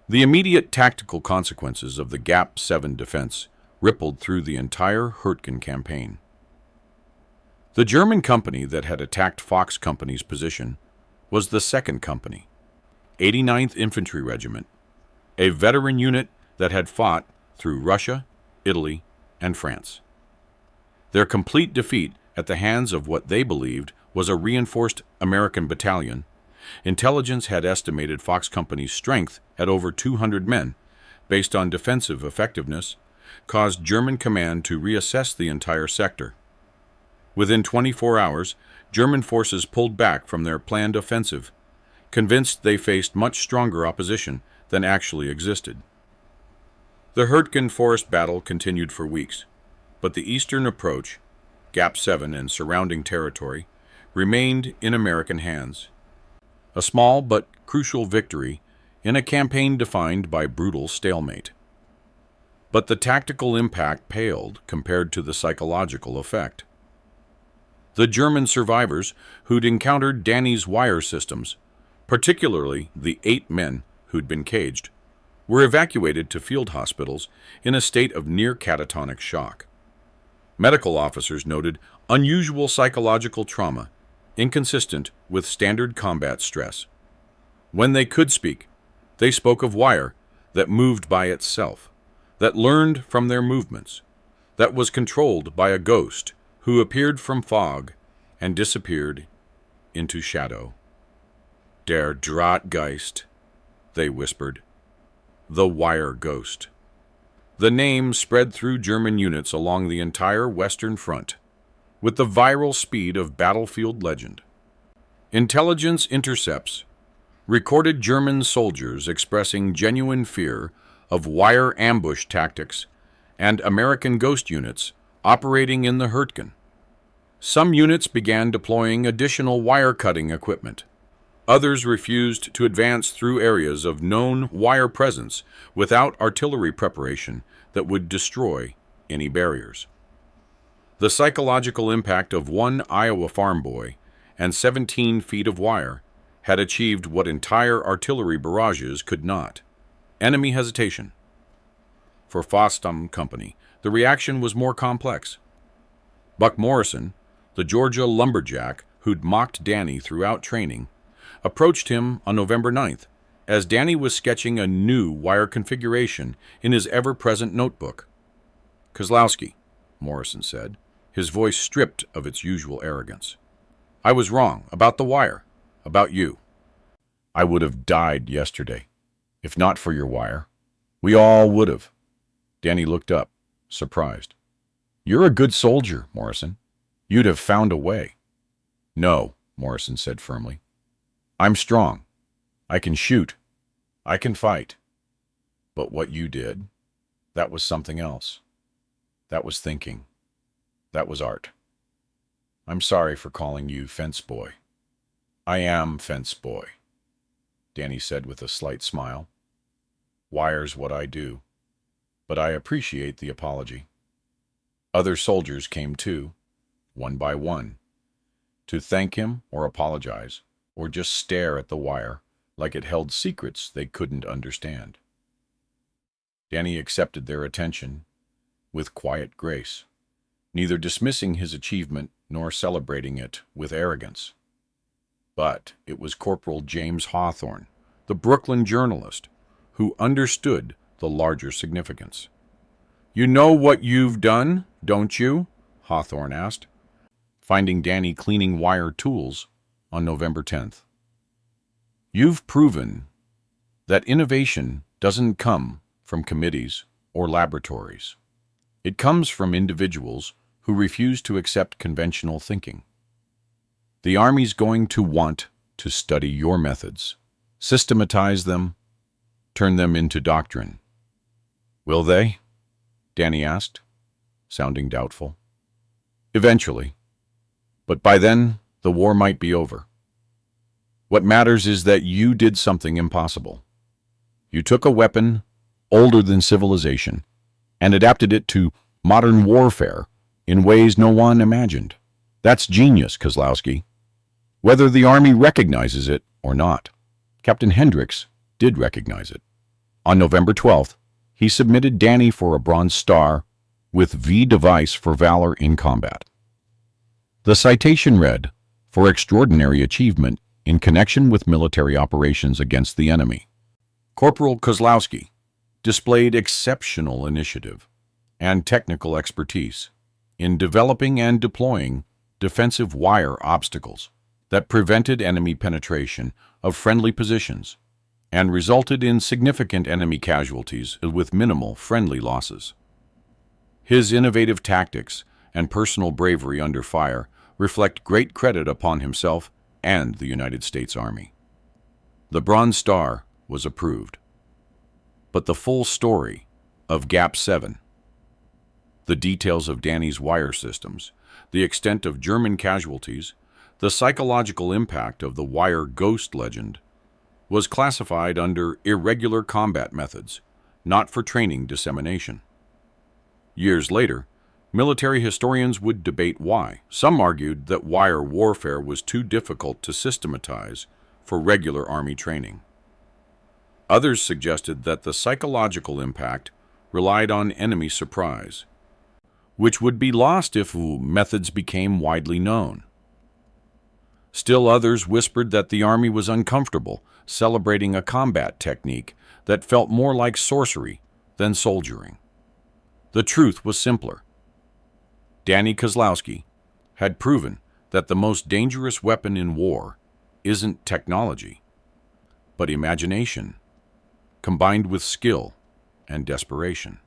The immediate tactical consequences of the Gap 7 defense rippled through the entire Hürtgen campaign. The German company that had attacked Fox Company's position was the 2nd Company, 89th Infantry Regiment, a veteran unit that had fought through Russia, Italy, and France. Their complete defeat at the hands of what they believed was a reinforced American battalion. Intelligence had estimated Fox Company's strength at over 200 men, based on defensive effectiveness, caused German command to reassess the entire sector. Within 24 hours, German forces pulled back from their planned offensive, convinced they faced much stronger opposition than actually existed. The Hürtgen forest battle continued for weeks, but the eastern approach, Gap 7 and surrounding territory, remained in American hands. A small but crucial victory in a campaign defined by brutal stalemate. But the tactical impact paled compared to the psychological effect. The German survivors who'd encountered Danny's wire systems, particularly the 8 men who'd been caged, were evacuated to field hospitals in a state of near catatonic shock. Medical officers noted unusual psychological trauma, inconsistent with standard combat stress. When they could speak, they spoke of wire that moved by itself, that learned from their movements, that was controlled by a ghost who appeared from fog and disappeared into shadow. Der Drahtgeist, they whispered. The wire ghost. The name spread through German units along the entire Western Front, with the viral speed of battlefield legend. Intelligence intercepts recorded German soldiers expressing genuine fear of wire ambush tactics and American ghost units operating in the Hürtgen. Some units began deploying additional wire-cutting equipment. Others refused to advance through areas of known wire presence without artillery preparation that would destroy any barriers. The psychological impact of one Iowa farm boy and 17 feet of wire had achieved what entire artillery barrages could not: enemy hesitation. For Fostam Company, the reaction was more complex. Buck Morrison, the Georgia lumberjack who'd mocked Danny throughout training, approached him on November 9th as Danny was sketching a new wire configuration in his ever-present notebook. "Kozlowski," Morrison said, his voice stripped of its usual arrogance. "I was wrong about the wire, about you. I would have died yesterday, if not for your wire. We all would have." Danny looked up, surprised. "You're a good soldier, Morrison. You'd have found a way." "No," Morrison said firmly. "I'm strong. I can shoot. I can fight. But what you did, that was something else. That was thinking. That was art. I'm sorry for calling you Fence Boy." "I am Fence Boy," Danny said with a slight smile. "Wire's what I do, but I appreciate the apology." Other soldiers came too, one by one, to thank him or apologize, or just stare at the wire like it held secrets they couldn't understand. Danny accepted their attention with quiet grace, neither dismissing his achievement nor celebrating it with arrogance. But it was Corporal James Hawthorne, the Brooklyn journalist, who understood the larger significance. "You know what you've done, don't you?" Hawthorne asked, finding Danny cleaning wire tools on November 10th. "You've proven that innovation doesn't come from committees or laboratories. It comes from individuals who refuse to accept conventional thinking. The Army's going to want to study your methods, systematize them, turn them into doctrine." "Will they?" Danny asked, sounding doubtful. "Eventually. But by then, the war might be over. What matters is that you did something impossible. You took a weapon older than civilization and adapted it to modern warfare in ways no one imagined. That's genius, Kozlowski. Whether the Army recognizes it or not." Captain Hendricks did recognize it. On November 12th, he submitted Danny for a Bronze Star with V device for valor in combat. The citation read, "For extraordinary achievement in connection with military operations against the enemy. Corporal Kozlowski displayed exceptional initiative and technical expertise in developing and deploying defensive wire obstacles that prevented enemy penetration of friendly positions and resulted in significant enemy casualties with minimal friendly losses. His innovative tactics and personal bravery under fire reflect great credit upon himself and the United States Army." The Bronze Star was approved. But the full story of Gap 7 The details of Danny's wire systems, the extent of German casualties, the psychological impact of the wire ghost legend was classified under irregular combat methods, not for training dissemination. Years later, military historians would debate why. Some argued that wire warfare was too difficult to systematize for regular Army training. Others suggested that the psychological impact relied on enemy surprise, which would be lost if methods became widely known. Still others whispered that the Army was uncomfortable celebrating a combat technique that felt more like sorcery than soldiering. The truth was simpler. Danny Kozlowski had proven that the most dangerous weapon in war isn't technology, but imagination, combined with skill and desperation.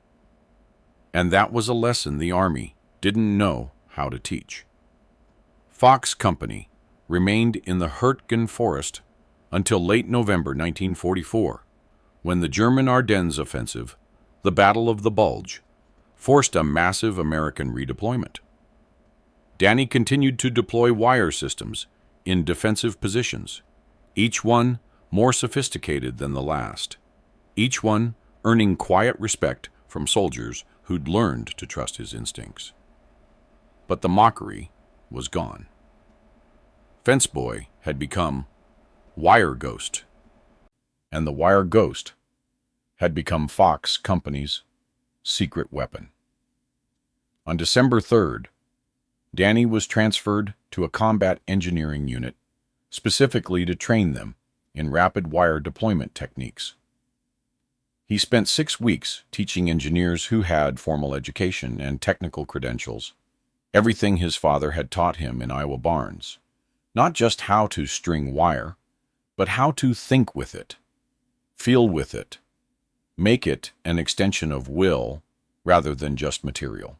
And that was a lesson the Army didn't know how to teach. Fox Company remained in the Hürtgen forest until late November 1944, when the German Ardennes offensive, the Battle of the Bulge, forced a massive American redeployment. Danny continued to deploy wire systems in defensive positions, each one more sophisticated than the last, each one earning quiet respect from soldiers who'd learned to trust his instincts. But the mockery was gone. Fence Boy had become Wire Ghost, and the Wire Ghost had become Fox Company's secret weapon. On December 3rd, Danny was transferred to a combat engineering unit specifically to train them in rapid wire deployment techniques. He spent 6 weeks teaching engineers who had formal education and technical credentials everything his father had taught him in Iowa barns. Not just how to string wire, but how to think with it, feel with it, make it an extension of will rather than just material.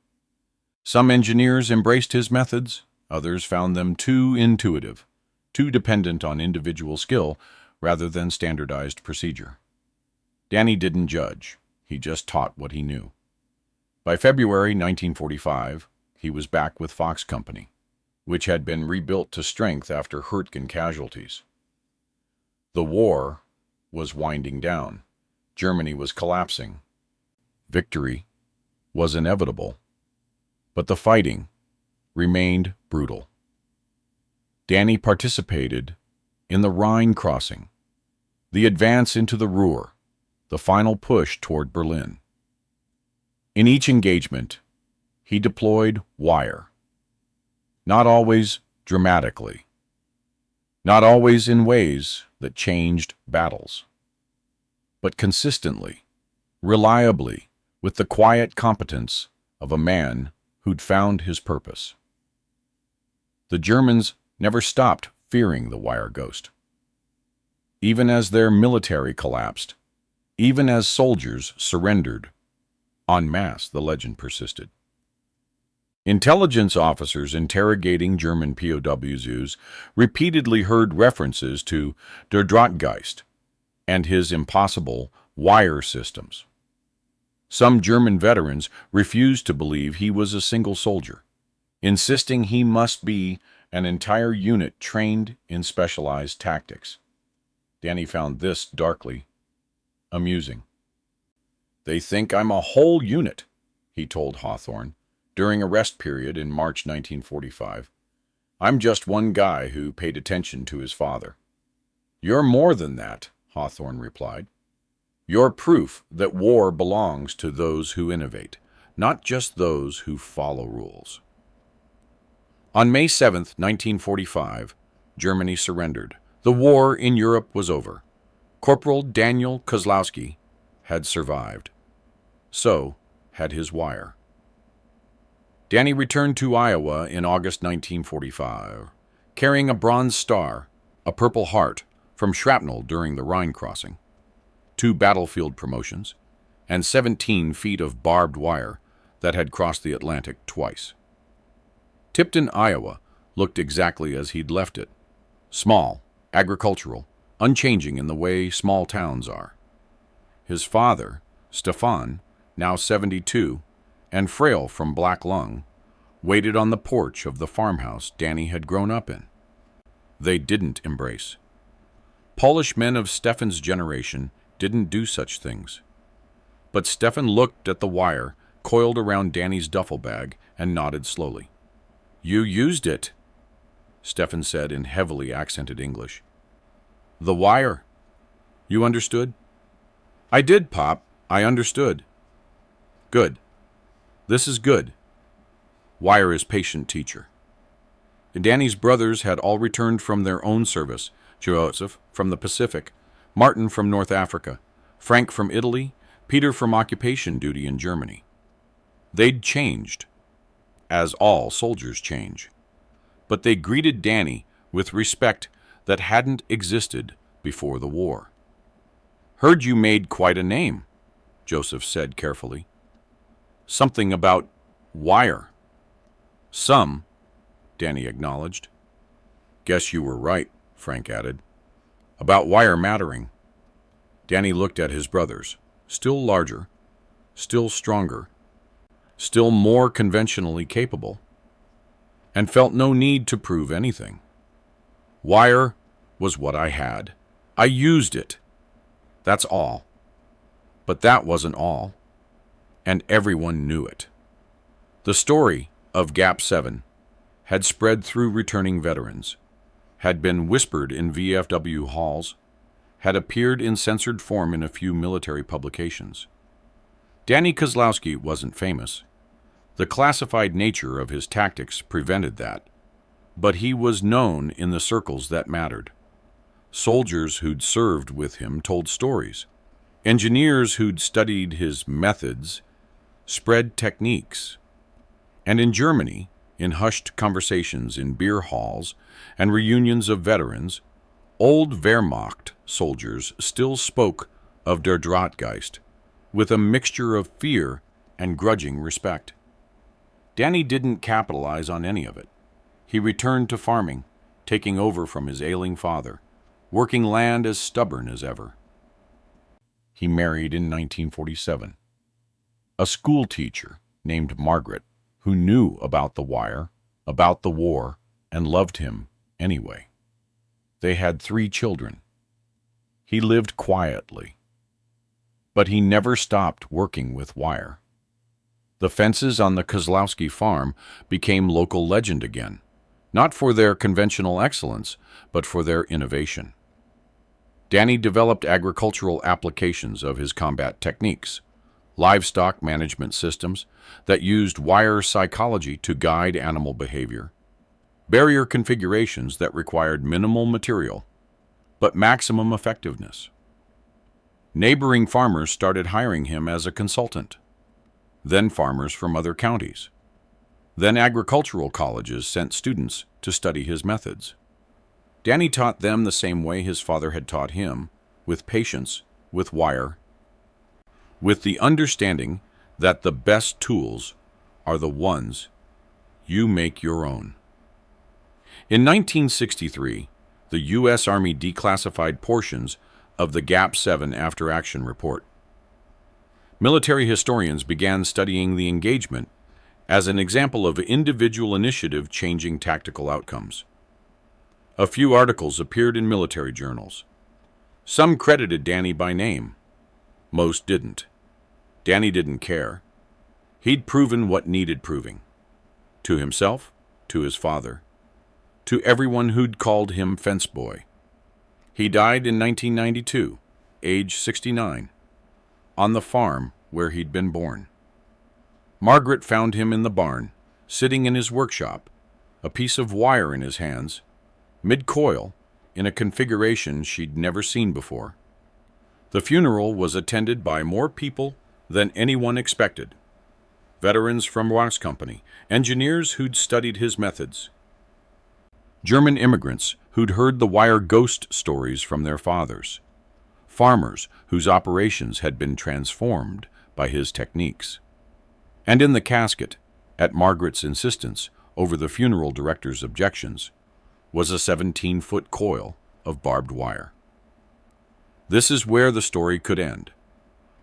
Some engineers embraced his methods, others found them too intuitive, too dependent on individual skill rather than standardized procedure. Danny didn't judge, he just taught what he knew. By February 1945, he was back with Fox Company, which had been rebuilt to strength after Hürtgen casualties. The war was winding down. Germany was collapsing. Victory was inevitable, but the fighting remained brutal. Danny participated in the Rhine crossing, the advance into the Ruhr, the final push toward Berlin. In each engagement, he deployed wire. Not always dramatically, not always in ways that changed battles, but consistently, reliably, with the quiet competence of a man who'd found his purpose. The Germans never stopped fearing the wire ghost. Even as their military collapsed, even as soldiers surrendered, en masse the legend persisted. Intelligence officers interrogating German POWs repeatedly heard references to Der Drahtgeist and his impossible wire systems. Some German veterans refused to believe he was a single soldier, insisting he must be an entire unit trained in specialized tactics. Danny found this darkly amusing. "They think I'm a whole unit," he told Hawthorne during a rest period in March 1945. "I'm just one guy who paid attention to his father." "You're more than that," Hawthorne replied. "You're proof that war belongs to those who innovate, not just those who follow rules." On May 7, 1945, Germany surrendered. The war in Europe was over. Corporal Daniel Kozlowski had survived. So had his wire. Danny returned to Iowa in August 1945, carrying a Bronze Star, a Purple Heart, from shrapnel during the Rhine crossing, 2 battlefield promotions, and 17 feet of barbed wire that had crossed the Atlantic twice. Tipton, Iowa, looked exactly as he'd left it. Small, agricultural, unchanging in the way small towns are. His father, Stefan, now 72, and frail from black lung, waited on the porch of the farmhouse Danny had grown up in. They didn't embrace. Polish men of Stefan's generation didn't do such things. But Stefan looked at the wire coiled around Danny's duffel bag and nodded slowly. "You used it," Stefan said in heavily accented English. "The wire. You understood?" "I did, Pop. I understood." "Good. This is good." Wire is patient teacher. Danny's brothers had all returned from their own service. Joseph from the Pacific, Martin from North Africa, Frank from Italy, Peter from occupation duty in Germany. They'd changed, as all soldiers change. But they greeted Danny with respect that hadn't existed before the war. "Heard you made quite a name," Joseph said carefully. "Something about wire." "Some," Danny acknowledged. "Guess you were right," Frank added. "About wire mattering." Danny looked at his brothers, still larger, still stronger, still more conventionally capable, and felt no need to prove anything. "Wire was what I had. I used it. That's all." But that wasn't all, and everyone knew it. The story of Gap 7 had spread through returning veterans, had been whispered in VFW halls, had appeared in censored form in a few military publications. Danny Kozlowski wasn't famous. The classified nature of his tactics prevented that, but he was known in the circles that mattered. Soldiers who'd served with him told stories. Engineers who'd studied his methods spread techniques. And in Germany, in hushed conversations in beer halls and reunions of veterans, old Wehrmacht soldiers still spoke of der Drahtgeist with a mixture of fear and grudging respect. Danny didn't capitalize on any of it. He returned to farming, taking over from his ailing father, working land as stubborn as ever. He married in 1947. A school teacher named Margaret, who knew about the wire, about the war, and loved him anyway. They had 3 children. He lived quietly, but he never stopped working with wire. The fences on the Kozlowski farm became local legend again, not for their conventional excellence, but for their innovation. Danny developed agricultural applications of his combat techniques, livestock management systems that used wire psychology to guide animal behavior, barrier configurations that required minimal material, but maximum effectiveness. Neighboring farmers started hiring him as a consultant, then farmers from other counties. Then agricultural colleges sent students to study his methods. Danny taught them the same way his father had taught him, with patience, with wire, with the understanding that the best tools are the ones you make your own. In 1963, the U.S. Army declassified portions of the Gap 7 after-action report. Military historians began studying the engagement as an example of individual initiative changing tactical outcomes. A few articles appeared in military journals. Some credited Danny by name. Most didn't. Danny didn't care. He'd proven what needed proving. To himself, to his father, to everyone who'd called him Fence Boy. He died in 1992, age 69, on the farm where he'd been born. Margaret found him in the barn, sitting in his workshop, a piece of wire in his hands, mid-coil, in a configuration she'd never seen before. The funeral was attended by more people than anyone expected. Veterans from Ross Company, engineers who'd studied his methods, German immigrants who'd heard the wire ghost stories from their fathers, farmers whose operations had been transformed by his techniques. And in the casket, at Margaret's insistence over the funeral director's objections, was a 17-foot coil of barbed wire. This is where the story could end.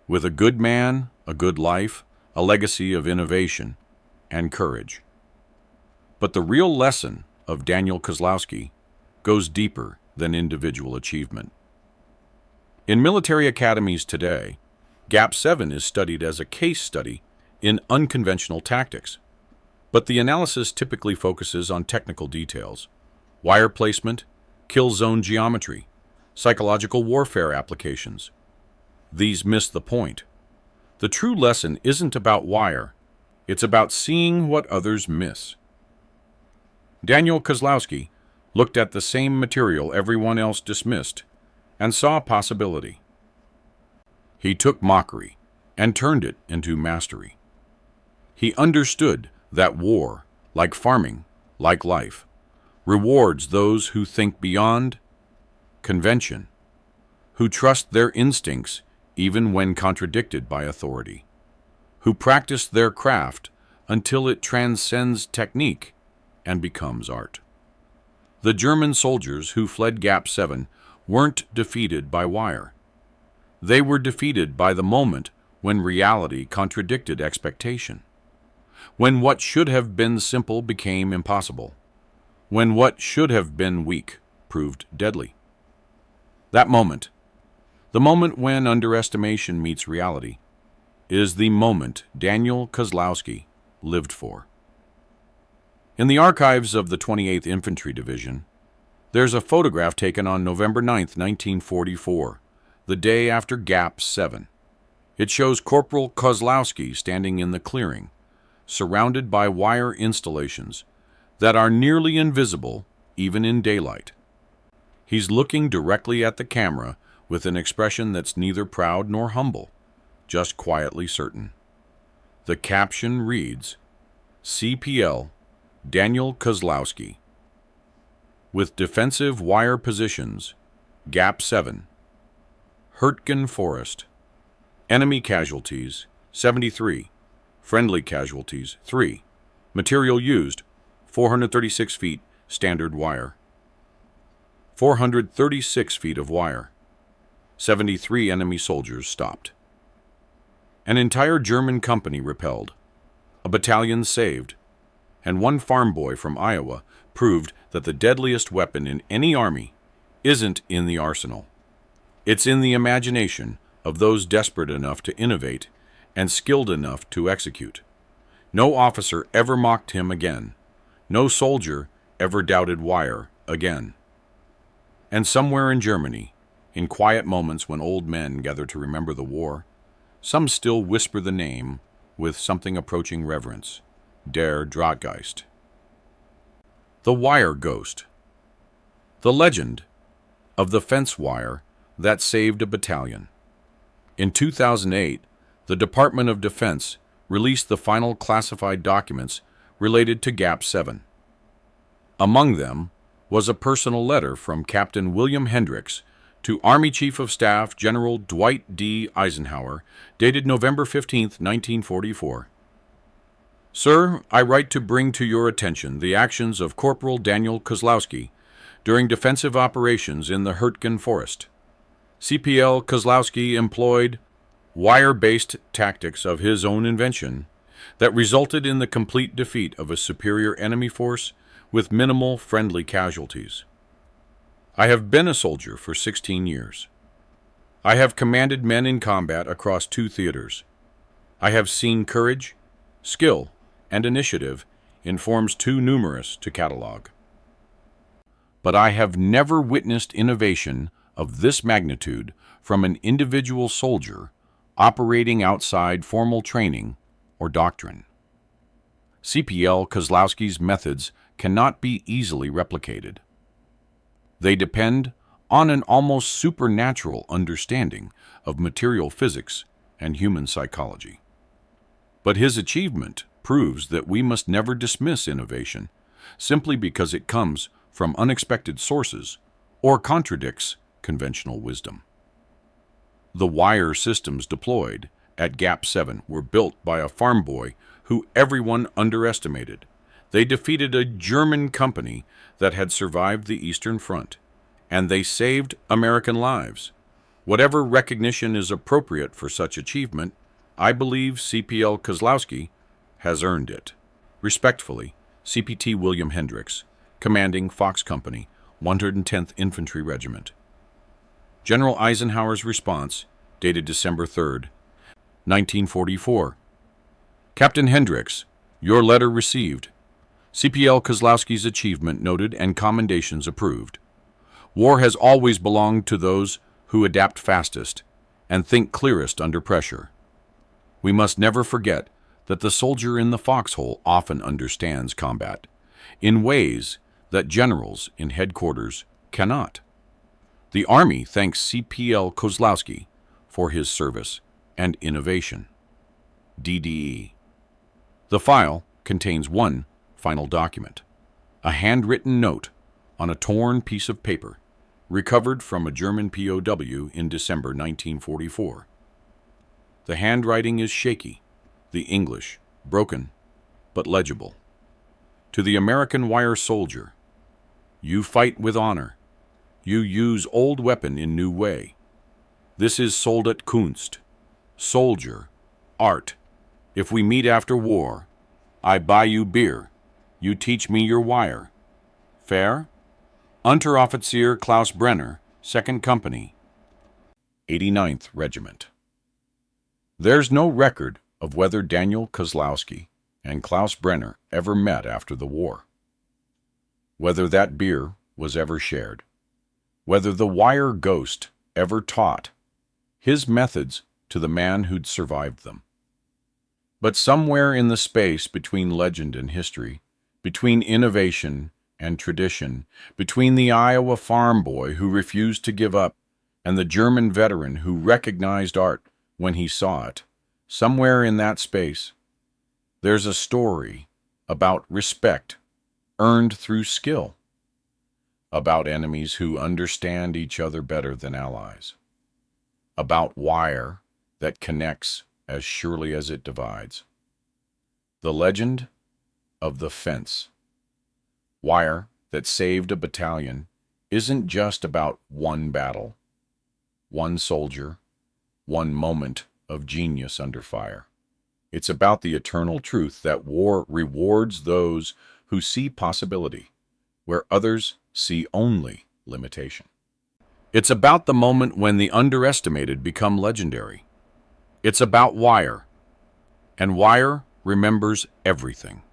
With a good man, a good life, a legacy of innovation and courage. But the real lesson of Daniel Kozlowski goes deeper than individual achievement. In military academies today, GAP-7 is studied as a case study in unconventional tactics, but the analysis typically focuses on technical details: wire placement, kill zone geometry, psychological warfare applications. These miss the point. The true lesson isn't about wire, it's about seeing what others miss. Daniel Kozlowski looked at the same material everyone else dismissed and saw possibility. He took mockery and turned it into mastery. He understood that war, like farming, like life, rewards those who think beyond convention, who trust their instincts even when contradicted by authority, who practice their craft until it transcends technique and becomes art. The German soldiers who fled GAP-7 weren't defeated by wire. They were defeated by the moment when reality contradicted expectation, when what should have been simple became impossible, when what should have been weak proved deadly. That moment, the moment when underestimation meets reality, is the moment Daniel Kozlowski lived for. In the archives of the 28th Infantry Division, there's a photograph taken on November 9, 1944, the day after GAP-7. It shows Corporal Kozlowski standing in the clearing, surrounded by wire installations that are nearly invisible even in daylight. He's looking directly at the camera with an expression that's neither proud nor humble, just quietly certain. The caption reads, "CPL Daniel Kozlowski. With defensive wire positions, GAP-7, Hürtgen Forest. Enemy casualties, 73. Friendly casualties, 3. Material used, 436 feet standard wire. 436 feet of wire. 73 enemy soldiers stopped. An entire German company repelled. A battalion saved. And one farm boy from Iowa proved that the deadliest weapon in any army isn't in the arsenal. It's in the imagination of those desperate enough to innovate and skilled enough to execute. No officer ever mocked him again. No soldier ever doubted wire again. And somewhere in Germany, in quiet moments when old men gather to remember the war, some still whisper the name with something approaching reverence: Der Drahtgeist. The Wire Ghost. The legend of the fence wire that saved a battalion. In 2008, the Department of Defense released the final classified documents related to GAP-7. Among them was a personal letter from Captain William Hendricks to Army Chief of Staff General Dwight D. Eisenhower, dated November 15, 1944. Sir, I write to bring to your attention the actions of Corporal Daniel Kozlowski during defensive operations in the Hürtgen Forest. CPL Kozlowski employed wire-based tactics of his own invention that resulted in the complete defeat of a superior enemy force with minimal friendly casualties. I have been a soldier for 16 years. I have commanded men in combat across 2 theaters. I have seen courage, skill, and initiative in forms too numerous to catalog. But I have never witnessed innovation of this magnitude from an individual soldier operating outside formal training or doctrine. CPL Kozlowski's methods cannot be easily replicated. They depend on an almost supernatural understanding of material physics and human psychology. But his achievement proves that we must never dismiss innovation simply because it comes from unexpected sources or contradicts conventional wisdom. The wire systems deployed at GAP-7 were built by a farm boy who everyone underestimated. They defeated a German company that had survived the Eastern Front, and they saved American lives. Whatever recognition is appropriate for such achievement I believe CPL Kozlowski has earned it. Respectfully, CPT William Hendricks, commanding Fox Company, 110th Infantry Regiment. General Eisenhower's response, dated December 3rd, 1944. Captain Hendricks, your letter received. CPL Kozlowski's achievement noted and commendations approved. War has always belonged to those who adapt fastest and think clearest under pressure. We must never forget that the soldier in the foxhole often understands combat in ways that generals in headquarters cannot. The Army thanks CPL Kozlowski for his service and innovation. DDE. The file contains one final document, a handwritten note on a torn piece of paper recovered from a German POW in December 1944. The handwriting is shaky, the English broken, but legible. To the American wire soldier, you fight with honor. You use old weapon in new way. This is Soldatkunst, soldier, art. If we meet after war, I buy you beer. You teach me your wire. Fair? Unteroffizier Klaus Brenner, 2nd Company, 89th Regiment. There's no record of whether Daniel Kozlowski and Klaus Brenner ever met after the war, whether that beer was ever shared, whether the wire ghost ever taught his methods to the man who'd survived them. But somewhere in the space between legend and history, between innovation and tradition, between the Iowa farm boy who refused to give up and the German veteran who recognized art when he saw it, somewhere in that space, there's a story about respect earned through skill, about enemies who understand each other better than allies, about wire that connects as surely as it divides. The legend of the fence. Wire that saved a battalion isn't just about one battle, one soldier, one moment of genius under fire. It's about the eternal truth that war rewards those who see possibility, where others see only limitation. It's about the moment when the underestimated become legendary. It's about wire, and wire remembers everything.